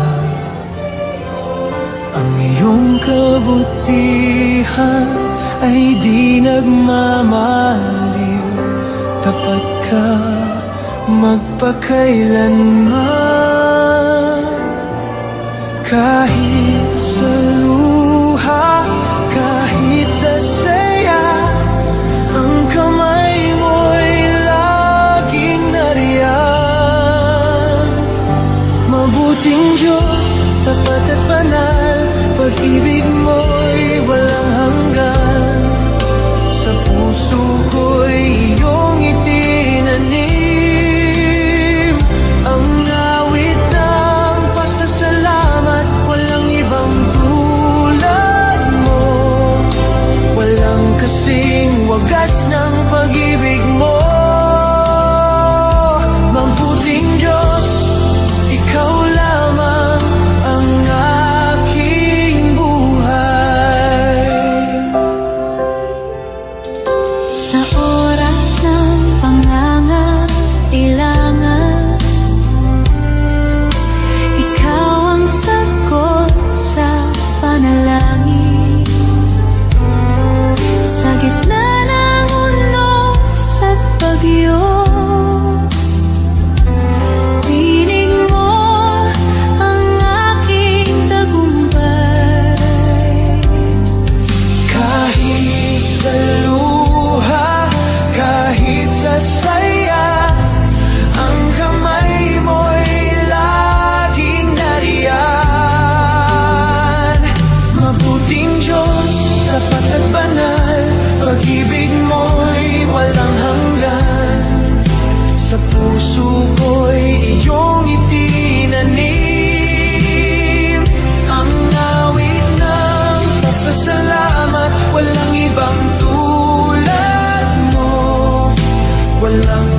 Ang iyong kabutihan ay di nagmamaliw. Tapat ka magpakailanman. Kahit sa luha, kahit sa saya, ang kamay mo'y laging nariyan. Mabuting Diyos, tapat at banal, pag-ibig mo'y walang hanggan. Sa puso ko'y iyong itinanim. Ang awit ng pasasalamat, walang ibang tulad mo. Walang kasing wagas ng pag-ibig mo. Mabuting Diyos, ikaw lamang ang aking buhay. Sa oras ng pangangailangan, ikaw ang sagot sa panalangin. Sa gitna ng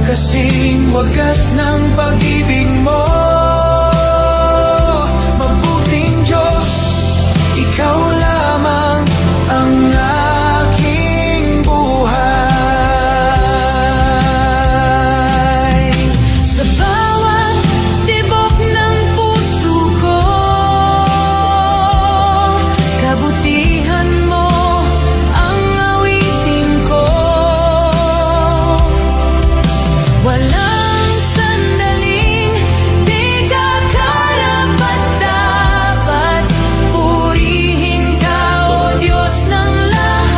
kasing wagas ng pag-ibig mo. Mabuting Diyos, ikaw lamang ang aking buhay. Sa bawat tibok ng puso ko, kabutihan mo ang awitin ko. Walang sandaling di ka karapat-dapat. Purihin ka, O Diyos ng lahat.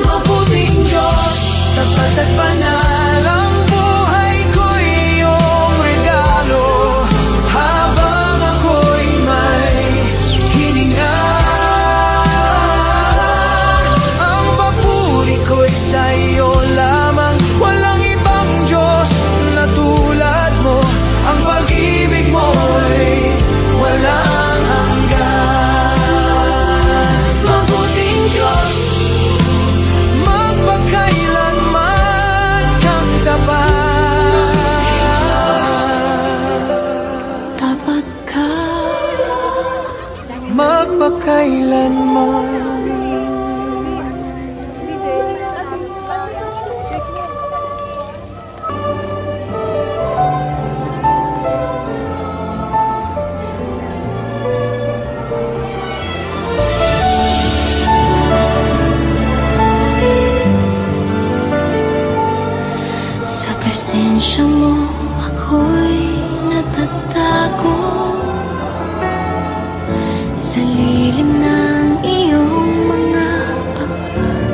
Mabuting Diyos, tapat at banal ang buhay ko'y iyong regalo. Habang ako'y may hininga, ang papuri ko'y sa iyo lamang. Walang ibang Diyos na tulad mo. Ang pag-ibig mo'y walang hanggan. Mabuting Diyos, magpakailanman kang tapat. Tapat ka. Magpakailanman. Sa presensya mo ako'y natatago. Sa lilim ng iyong mga pakpak.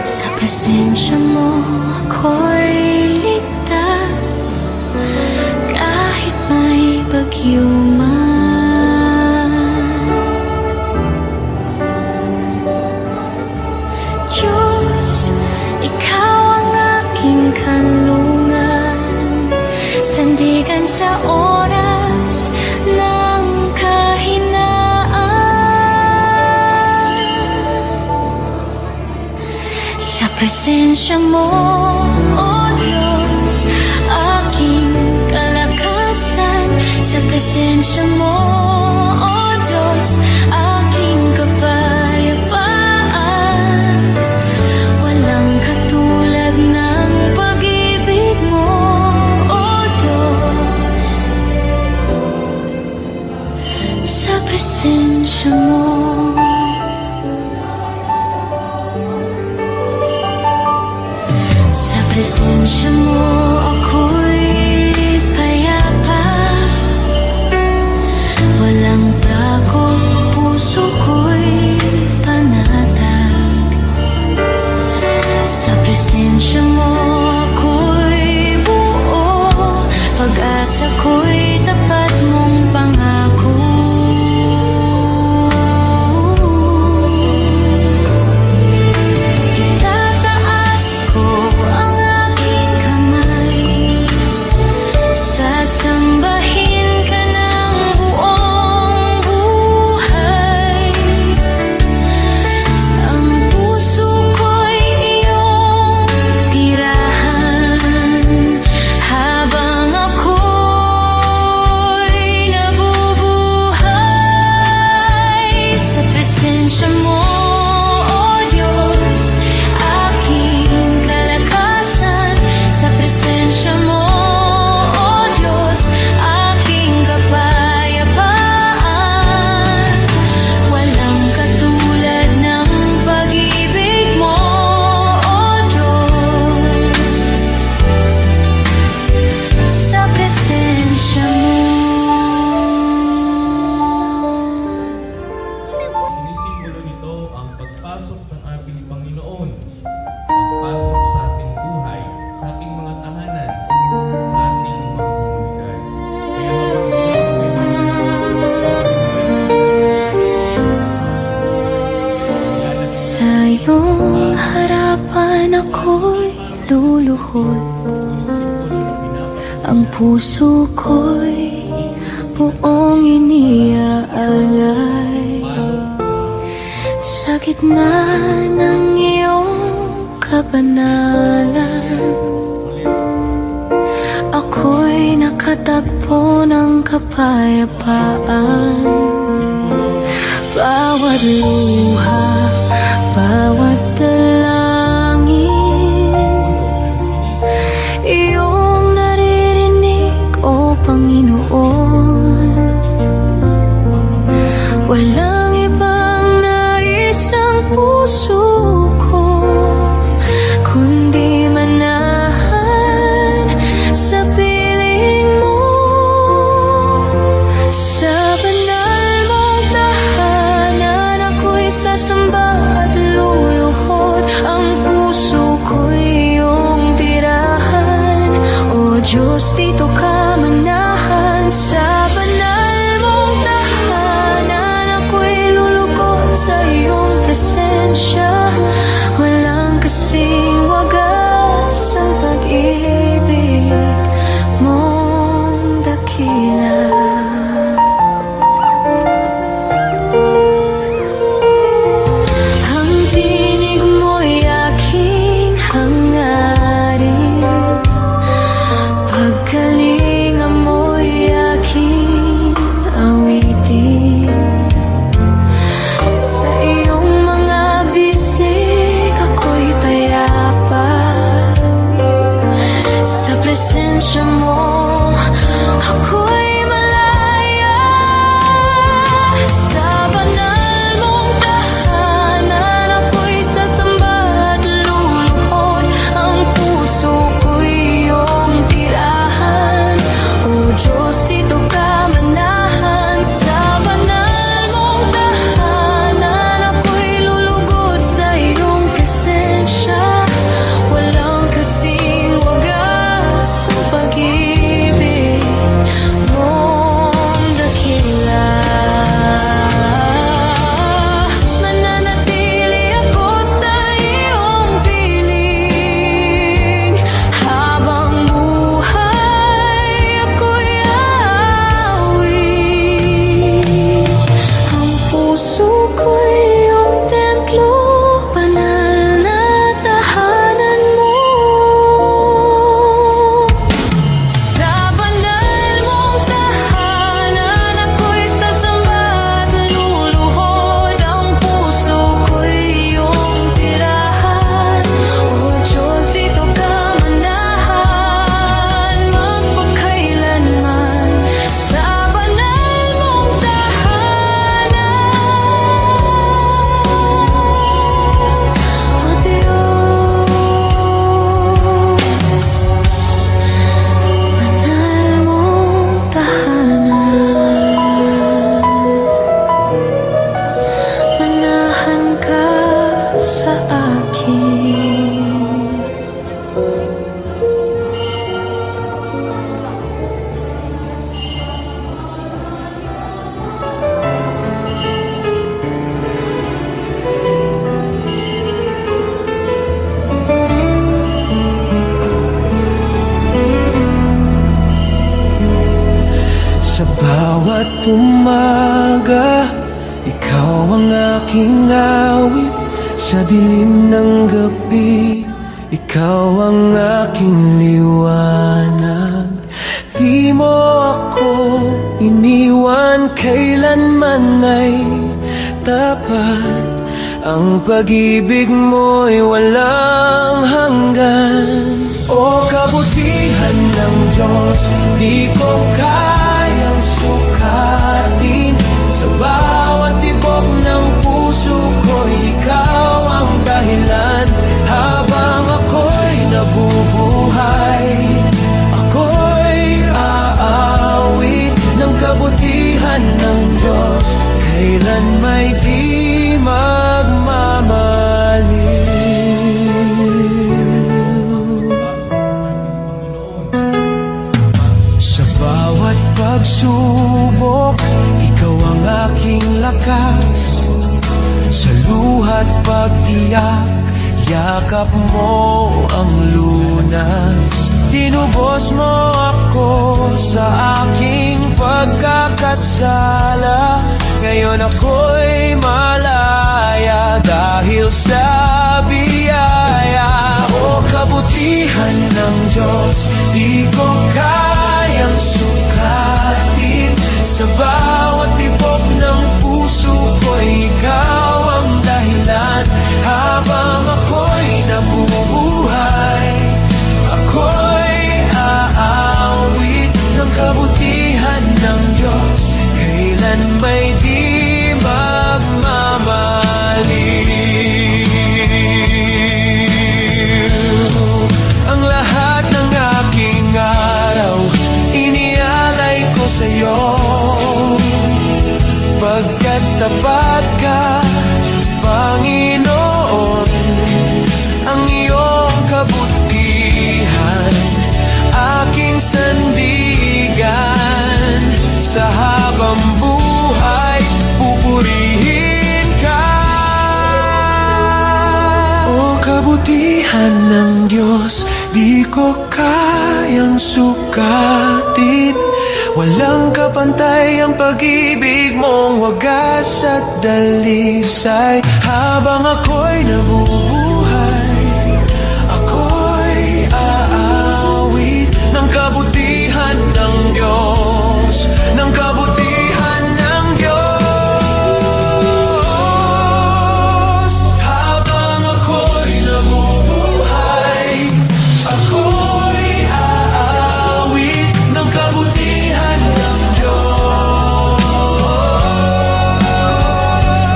Sa presensya mo ako'y ligtas. Kahit may bagyo man. Diyos, ikaw ang aking kanlungan. Sandigan sa oras ng kahinaan. Sa presensya mo, O Diyos, aking kalakasan. Sa presensya mo, O Diyos, aking kapayapaan. Walang katulad ng pag-ibig mo, O Diyos. Sa presensya mo, sa presensya mo ako'y payapa. Walang takot, puso ko'y panatag. Sa presensya mo ako'y buo. Pag-asa ko'y tapat mong pangako. Itataas ko ang aking kamay. Sasambahin ka ng buong buhay. Ang puso ko'y iyong tirahan. Habang ako'y nabubuhay. Sa presensya mo, O Diyos, aking kalakasan. Sa presensya mo, O Diyos, aking kapayapaan. Walang katulad ng pag-ibig mo, O Diyos. Sa presensya mo. Sinisimbolo nito ang pagpasok ng ating Panginoon, pagpasok sa ating buhay, sa ating mga tahanan, sa ating mga komunidad. Kaya Sa iyong harapan ako'y luluhod. Ang puso ko'y buong iniaalay. Sa gitna ng iyong kabanalan, ako'y nakatagpo ng kapayapaan. Bawat luha, bawat dalangin, iyong naririnig, O Panginoon. Walang ibang nais ang puso ko, kundi manahan sa piling mo. Sa banal mong tahanan, ako'y sasamba at luluhod. Ang puso ko'y iyong tirahan, O Diyos, dito ka manahan. Sa banal mong tahanan, ako'y lulugod sa iyong presensya. Walang kasing wagas ang pag-ibig mong dakila. Ang tinig mo'y aking hangarin, pagkalinga mo'y aking awitin. Sa iyong mga bisig ako'y payapa, sa presensya mo ako'y malaya. Sa banal mong tahanan, ako'y sasamba at luluhod. Ang puso ko'y iyong tirahan, O Diyos, dito ka manahan. Sa banal mong tahanan, ako'y lulugod sa iyong presensya. Walang kasing wagas ang pag-ibig mong dakila. Mananatili ako sa iyong piling, habang buhay ako'y awit. Ang puso ko'y iyong templo, banal na tahanan mo. Sa banal mong tahanan, ako'y sasamba at luluhod. Ang puso ko'y iyong tirahan, O Diyos, dito ka manahan. Magpakailanman sa banal mong tahanan, O Diyos. Banal mong tahanan, manahan ka sa akin. Sa bawat umaga, ikaw ang aking awit. Sa dilim ng gabi, ikaw ang aking liwanag. Di mo ako iniwan, kailanman ay tapat. Ang pag-ibig mo'y walang hanggan. O kabutihan ng Diyos, di ko kayang sukatin. Sa bawat tibok ng puso ko, ikaw ang dahilan. Habang ako'y nabubuhay, ako'y aawit ng kabutihan ng Diyos. Kailan may di magmamaliw. Sa bawat pagsubok, ikaw ang aking lakas. Sa luha't pag-iyak, yakap mo ang lunas. Tinubos mo ako sa aking pagkakasala. Ngayon ako'y malaya dahil sa biyaya o kabutihan ng Diyos. Di ko kayang sukatin. Sa bawat tibok ng puso ko'y ikaw ang dahilan. Habang ako'y nabubuhay, ako'y aawit ng kabutihan ng Diyos. Kailan may di magmamaliw. Ang lahat ng aking araw inialay ko sa'yo, pagkat tapat ka, Panginoon. Ang iyong kabutihan aking sandigan. Sa habang buhay pupurihin ka. O kabutihan ng Diyos, di ko kayang sukatin. Walang kapantay ang pag-ibig mong wagas at dalisay. Habang ako'y nabubuhay, ako'y aawit ng kabutihan ng Diyos, ng kabutihan ng Diyos. Habang ako'y nabubuhay, ako'y aawit ng kabutihan ng Diyos.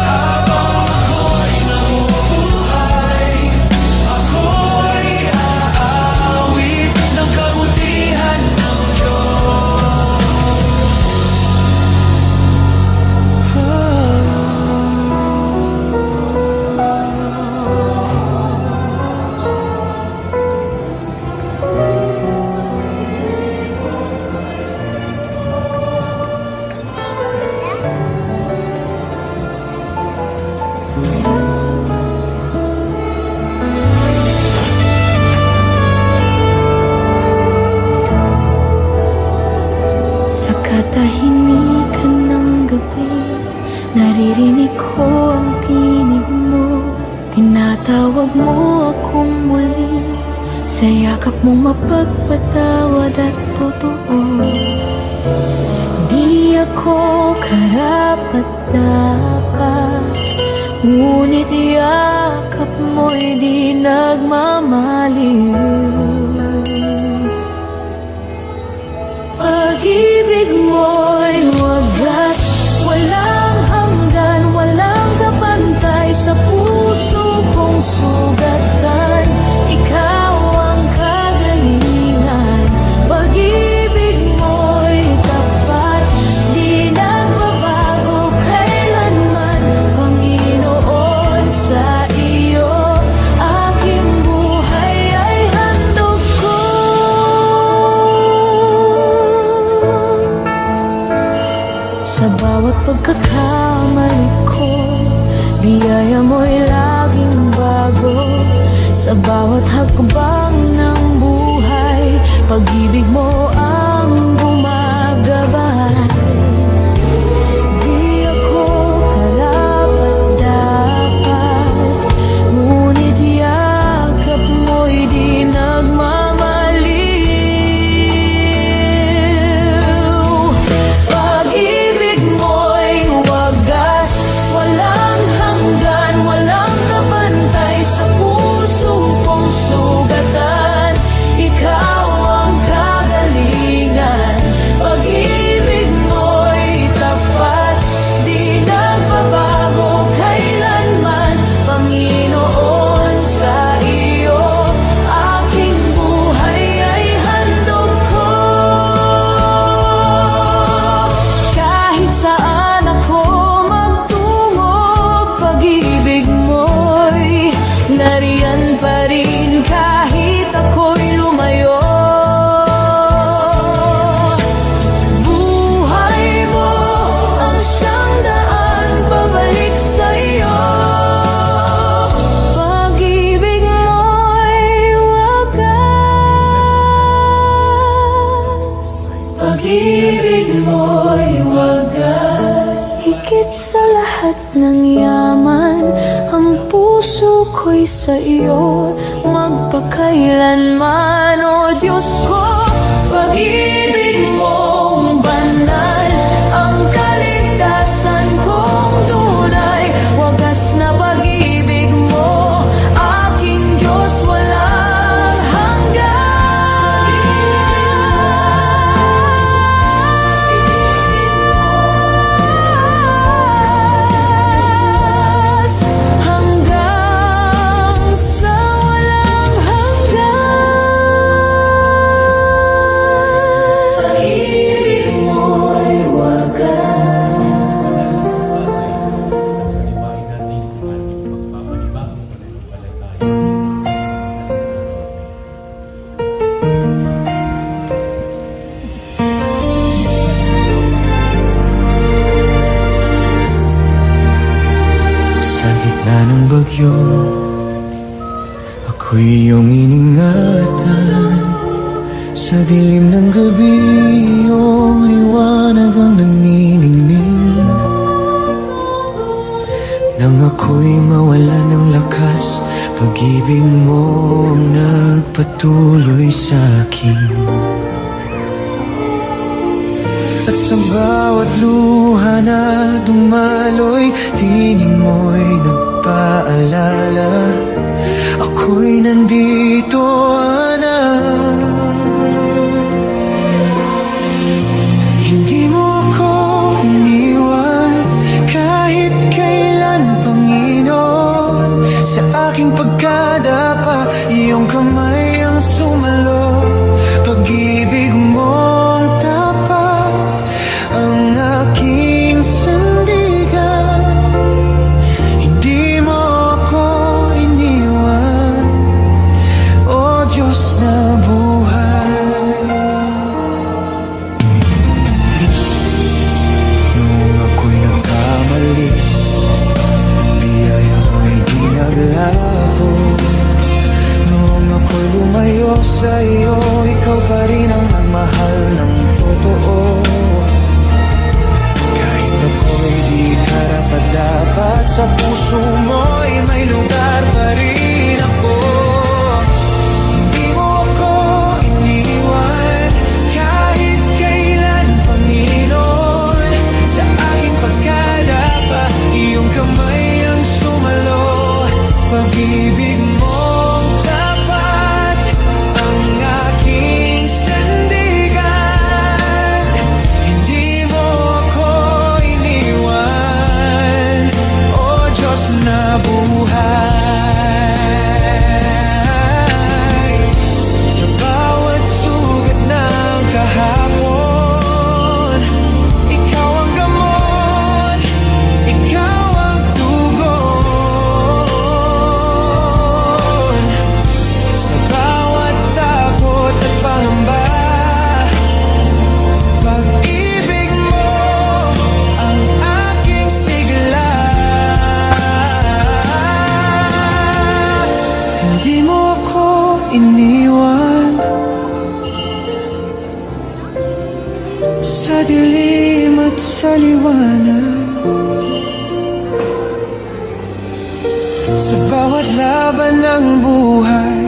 Habang ako'y nabubuhay, ako'y aawit ng kabutihan ng Sa katahimikan ng gabi, naririnig ko ang tinig mo. Tinatawag mo akong muli, sa yakap mong mapagpatawad at totoo. Di ako karapat-dapat, ngunit yakap mo'y di nagmamaliw. Pag-ibig mo'y wagas, walang hanggan, walang kapantay. Sa puso kong sugatan, ikaw ang kagalingan. Pag-ibig mo'y tapat, di nagbabago kailanman. Panginoon, sa iyo aking buhay ay handog ko. Sa bawat pagkakamali ko, biyaya mo'y laging bago. Sa bawat hakbang ng buhay, pag-ibig mo ang gumagabay. Di ako karapat-dapat, ngunit yakap mo'y di nagmamaliw. Pag-ibig mo'y wagas, walang hanggan, walang kapantay. Sa puso kong sugatan, ikaw ang kagalingan. Pag-ibig mo'y tapat, di nagbabago kailanman. Panginoon, sa iyo aking buhay ay handog ko. Kahit saan ako magtungo, pag-ibig mo'y nariyan pa rin. Kahit ako'y lumayo, buhay mo ang siyang daan pabalik sa iyo. Pag-ibig mo'y wagas, pag-ibig mo'y wagas. Higit sa lahat ng yaman, ang puso ko'y sa iyo magpakailanman. O Diyos ko, pag-ibig mong banal, ang kaligtasan kong tunay. Wagas na pag-ibig mo, aking Diyos, walang hanggang sa walang hanggan. Pag-ibig mo'y wagas. Sa libain natin ang ating pagpapanibagong pananampalataya. Sa gitna ng bagyo, ako'y iyong iningatan. Sa dilim ng gabi, iyong liwanag ang nanginingning. Nang ako'y mawala ng lakas, pag-ibig mo ang nagpatuloy sa akin. At sa bawat luha na dumaloy, tinig mo'y nagpaalala, ako'y nandito, anak. Hindi mo ako iniwan kahit kailan, Panginoon. Sa aking pagkadapa, iyong kamay ang sumalo. Pag-ibig mong tapat ang aking sandigan. Hindi mo ako iniwan, O Diyos na buhay. Nung ako'y nagkamali, biyaya mo'y di naglaho. Nung ako'y lumayo sa iyo, ikaw pa rin ang nagmahal ng totoo. Kahit ako'y di karapat-dapat, sa puso mo'y may lugar pa rin ako. Hindi mo ako iniwan kahit kailan, Panginoon. Sa aking pagkadapa, iyong kamay ang sumalo. Pag-ibig mong tapat ang aking sandigan. Hindi mo ako iniwan, O Diyos na buhay. Sa bawat sugat ng kahapon, ikaw ang gamot, ikaw ang tugon. Sa bawat takot at pangamba, pag-ibig mo ang aking sigla. Hindi mo ako iniwan sa dilim at sa liwanag. Sa bawat laban ng buhay,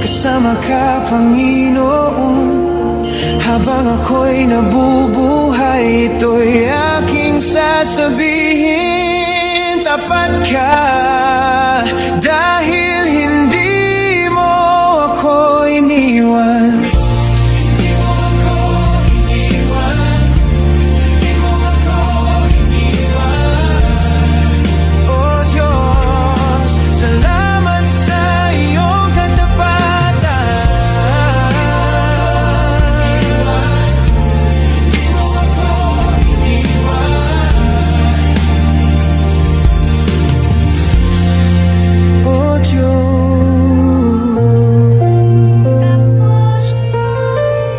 kasama ka, Panginoon. Habang ako'y nabubuhay, ito'y aking sasabihin. Tapat ka dahil hindi mo ako iniwan. Hindi mo ako iniwan. Hindi mo ako iniwan. O Diyos, salamat sa iyong katapatan. Hindi mo ako iniwan. O Diyos,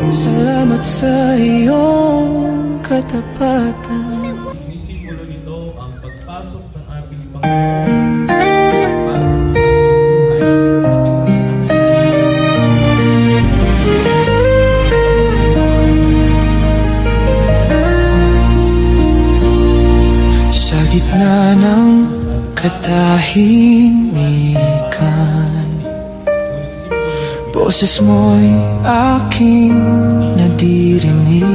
salamat sa iyong katapatan. Sinisimbolo nito ang pagpasok ng ating Panginoon. Pagpasok sa ating buhay, sa ating gitna ng katahimikan, boses mo'y aking nadirinig.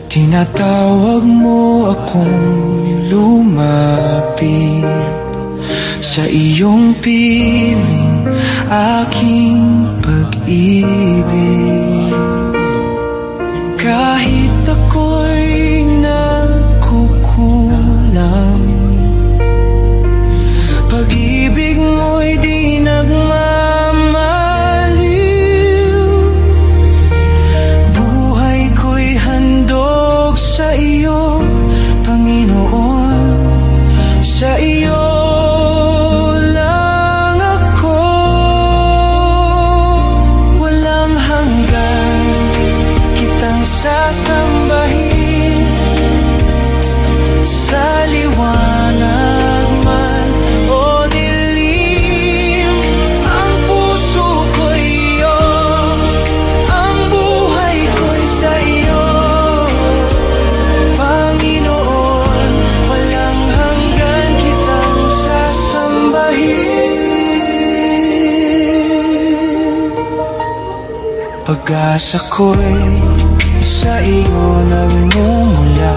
Tinatawag mo akong lumapit sa iyong piling, aking pag-ibig. Kahit ako'y nagkukulang, pag-ibig mo'y di nagmamaliw. Buhay ko'y handog sa iyo, Panginoon. Sa iyo lang ako, walang hanggan kitang sasambahin. Sa liwanag man o dilim, ang puso ko'y iyo, ang buhay ko'y sa iyo, Panginoon. Walang hanggan kitang sasambahin. Pag-asa ko'y sa iyo nagmumula,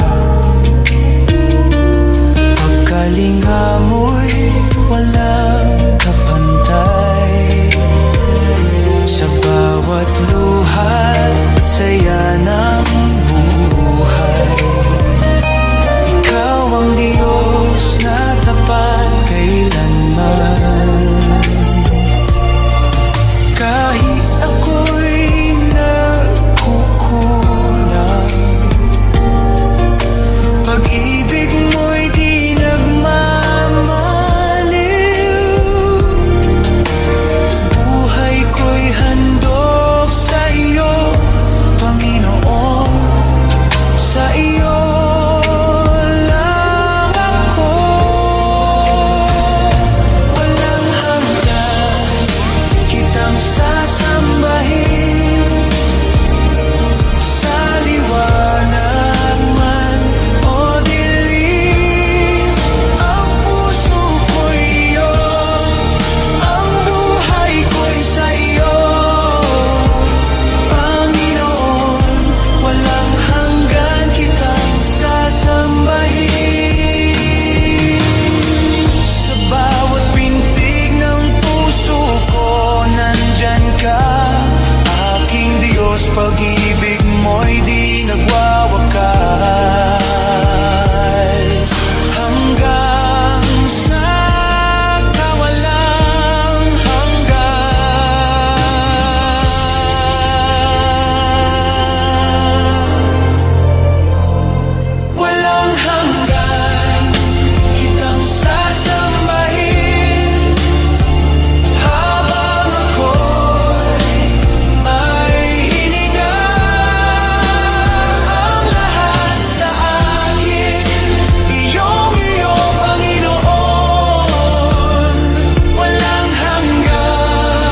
pagkalinga mo'y walang kapantay. Sa bawat luha, saya ng buhay. Ikaw ang Diyos na tapat kailanman. Kahit ako'y nagkukulang, pag-ibig mo'y di nagmamaliw. Buhay ko'y handog sa iyo, Panginoon. Sa iyo lang ako, walang hanggan kitang sasambahin. Sa liwanag man o dilim, ang puso ko'y iyo, ang buhay ko'y sa iyo, Panginoon. Walang hanggan kitang sasambahin. Sa bawat pintig ng puso ko, nandyan ka, aking Diyos. Pag-ibig mo'y di nagwawakas, hanggang sa kawalang hanggan. Walang hanggan kitang sasambahin, habang ako'y ay hininga. Ang lahat sa akin, iyong-iyo, Panginoon. Walang hanggan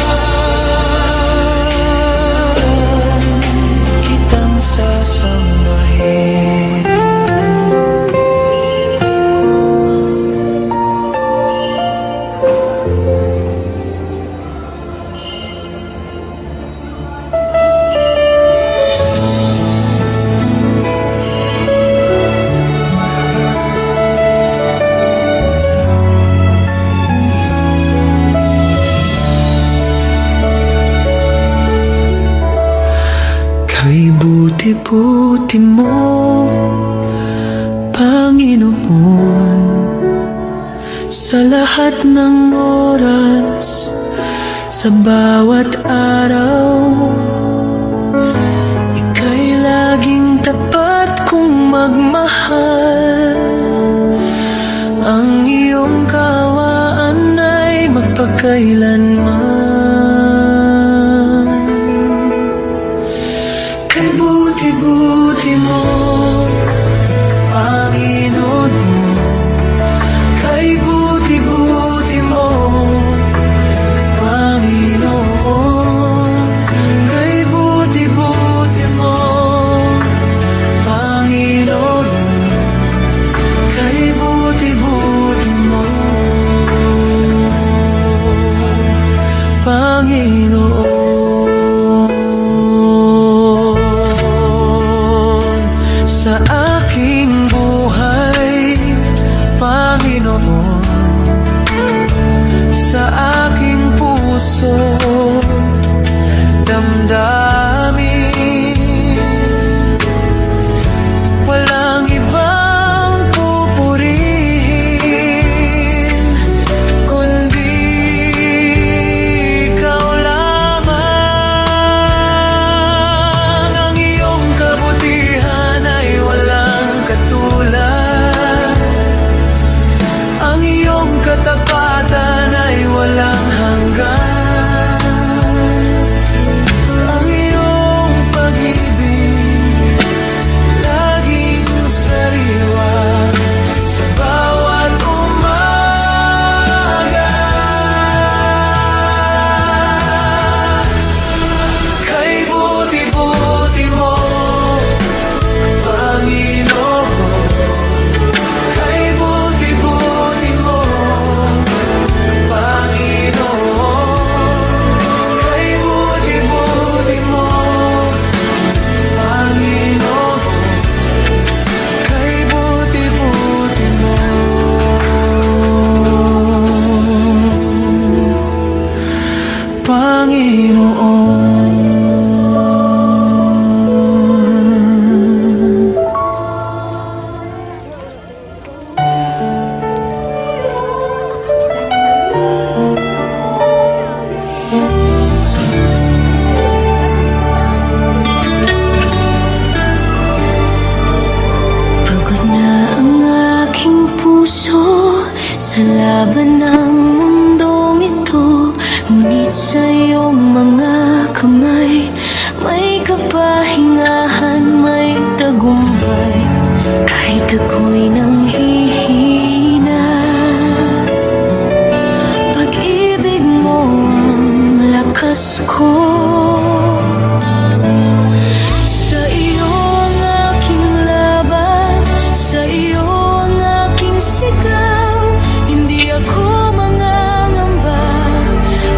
kitang sasambahin. Kay buti-buti mo, Panginoon. Sa lahat ng oras, sa bawat araw, ika'y laging tapat kong magmahal. Ang iyong kawaan ay magpakailanman. Kay buti-buti mo, Panginoon. Kay buti-buti mo, Panginoon. Kay buti-buti mo, Panginoon. buhay, may kapahingahan, may tagumpay, kahit ako'y nanghihina. Pag-ibig mo ang lakas ko. Sa iyo ang aking laban, sa iyo ang aking sigaw. Hindi ako mangangamba,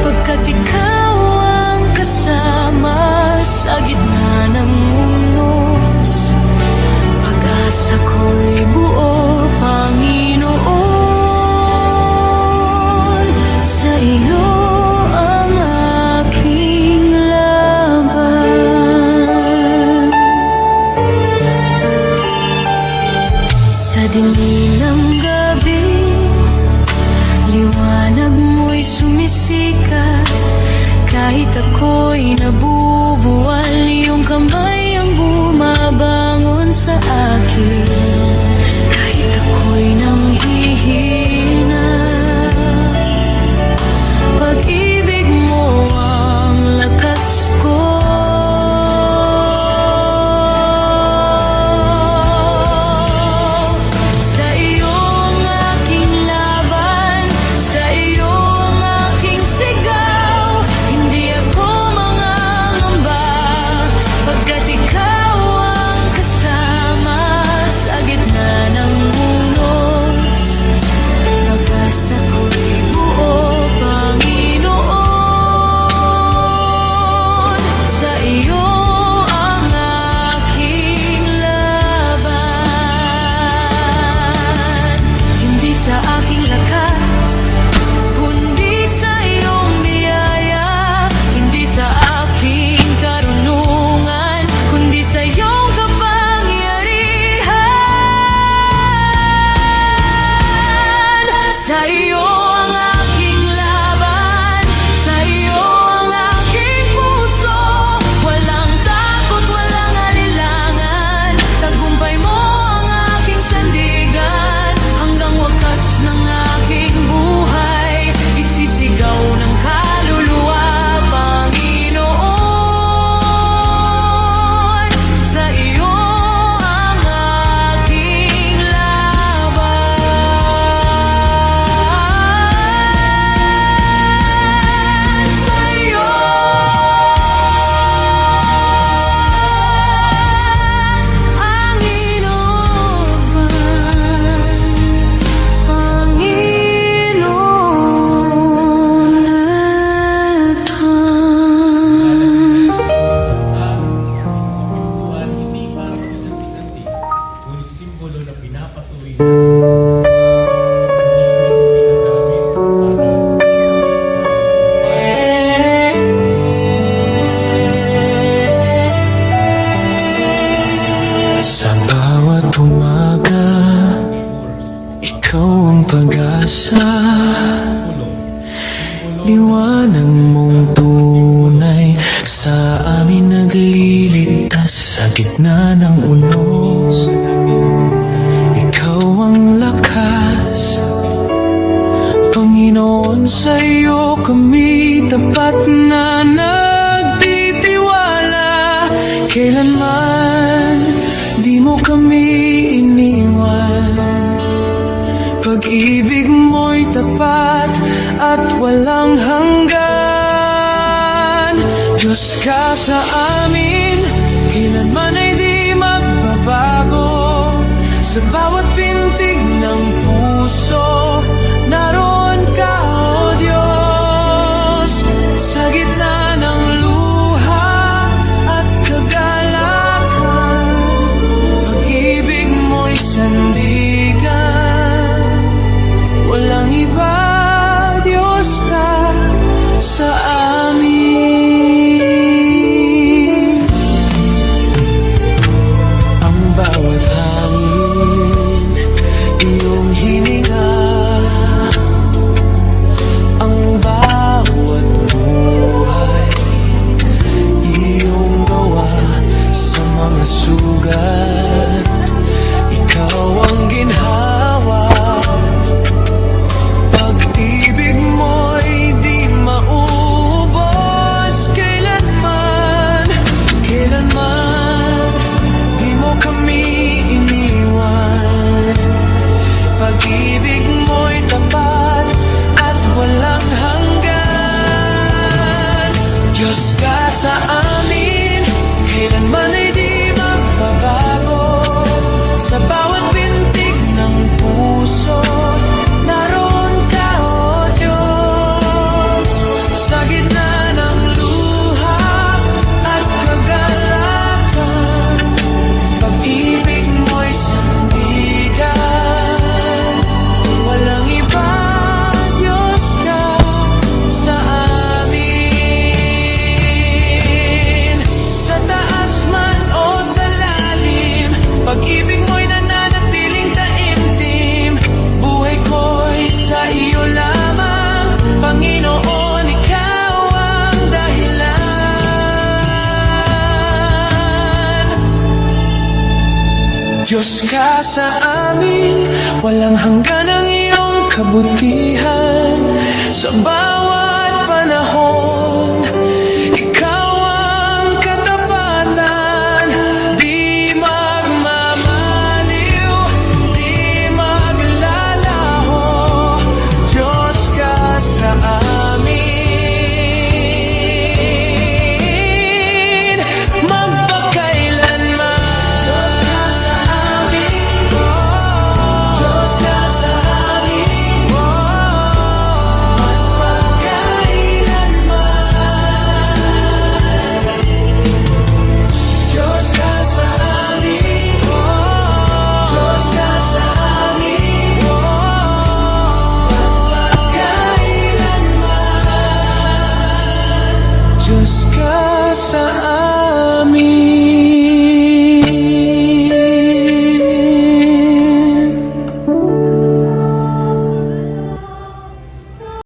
pagkat ikaw ang kasama sa gitna ng unos. Pag-asa ko'y buo, Panginoon. Sa iyo ang aking laban. Sa dilim ng gabi, liwanag mo'y sumisikat. Kahit ako'y nabubuwal, iyong kamay ang bumabangon sa akin. Kahit ako'y nanghihina, pag-ibig mo ang lakas ko. Sa iyo ang aking laban, sa iyo ang aking sigaw. Hindi ako mangangamba, pagkat ikaw ang kasama sa gitna ng unos. Pag-asa ko'y buo, Panginoon. Sa iyo ang aking laban. Hindi sa aking lakas, kundi sa iyong biyaya. Hindi sa aking karunungan, kundi sa iyong kapangyarihan. Sa iyo ang aking laban, sa iyo ang aking puso. Walang takot, walang alilangan, tagumpay mo ang aking sandigan. Hanggang wakas ng aking buhay, isisigaw ng kaluluwa, Panginoon. Sa iyo ang aking laban. Sa iyo ang inuman, Panginoon natin. Ang kapintuan hindi para pagsanti-santi, ngunit simbolo na pinapatuloy na Sa bawat umaga, ikaw ang pag-asa. Liwanag mong tunay sa amin nagliligtas sa gitna ng unos. Ikaw ang lakas, Panginoon, sa iyo kami tapat na nagtitiwala. Kailanman di mo kami iniwan. Pag-ibig mo'y tapat at walang hanggan. Diyos ka sa amin, kailanman ay di magbabago. Sa bawat pintig ng puso, naroon ka, O Diyos. Sa gitna ng luha at kagalakan, pag-ibig mo'y sandigan. Walang iba, Diyos ka sa amin. Ang bawat hangin, iyong Diyos ka sa amin, walang hanggan ang iyong kabutihan. Sa bawat panahon, ikaw ang katapatan. Di magmamaliw, di maglalaho. Diyos ka sa amin, magpakailanman. Diyos ka sa amin, Diyos ka sa amin, magpakailanman. Diyos ka sa amin, Diyos ka sa amin, magpakailanman. Diyos ka sa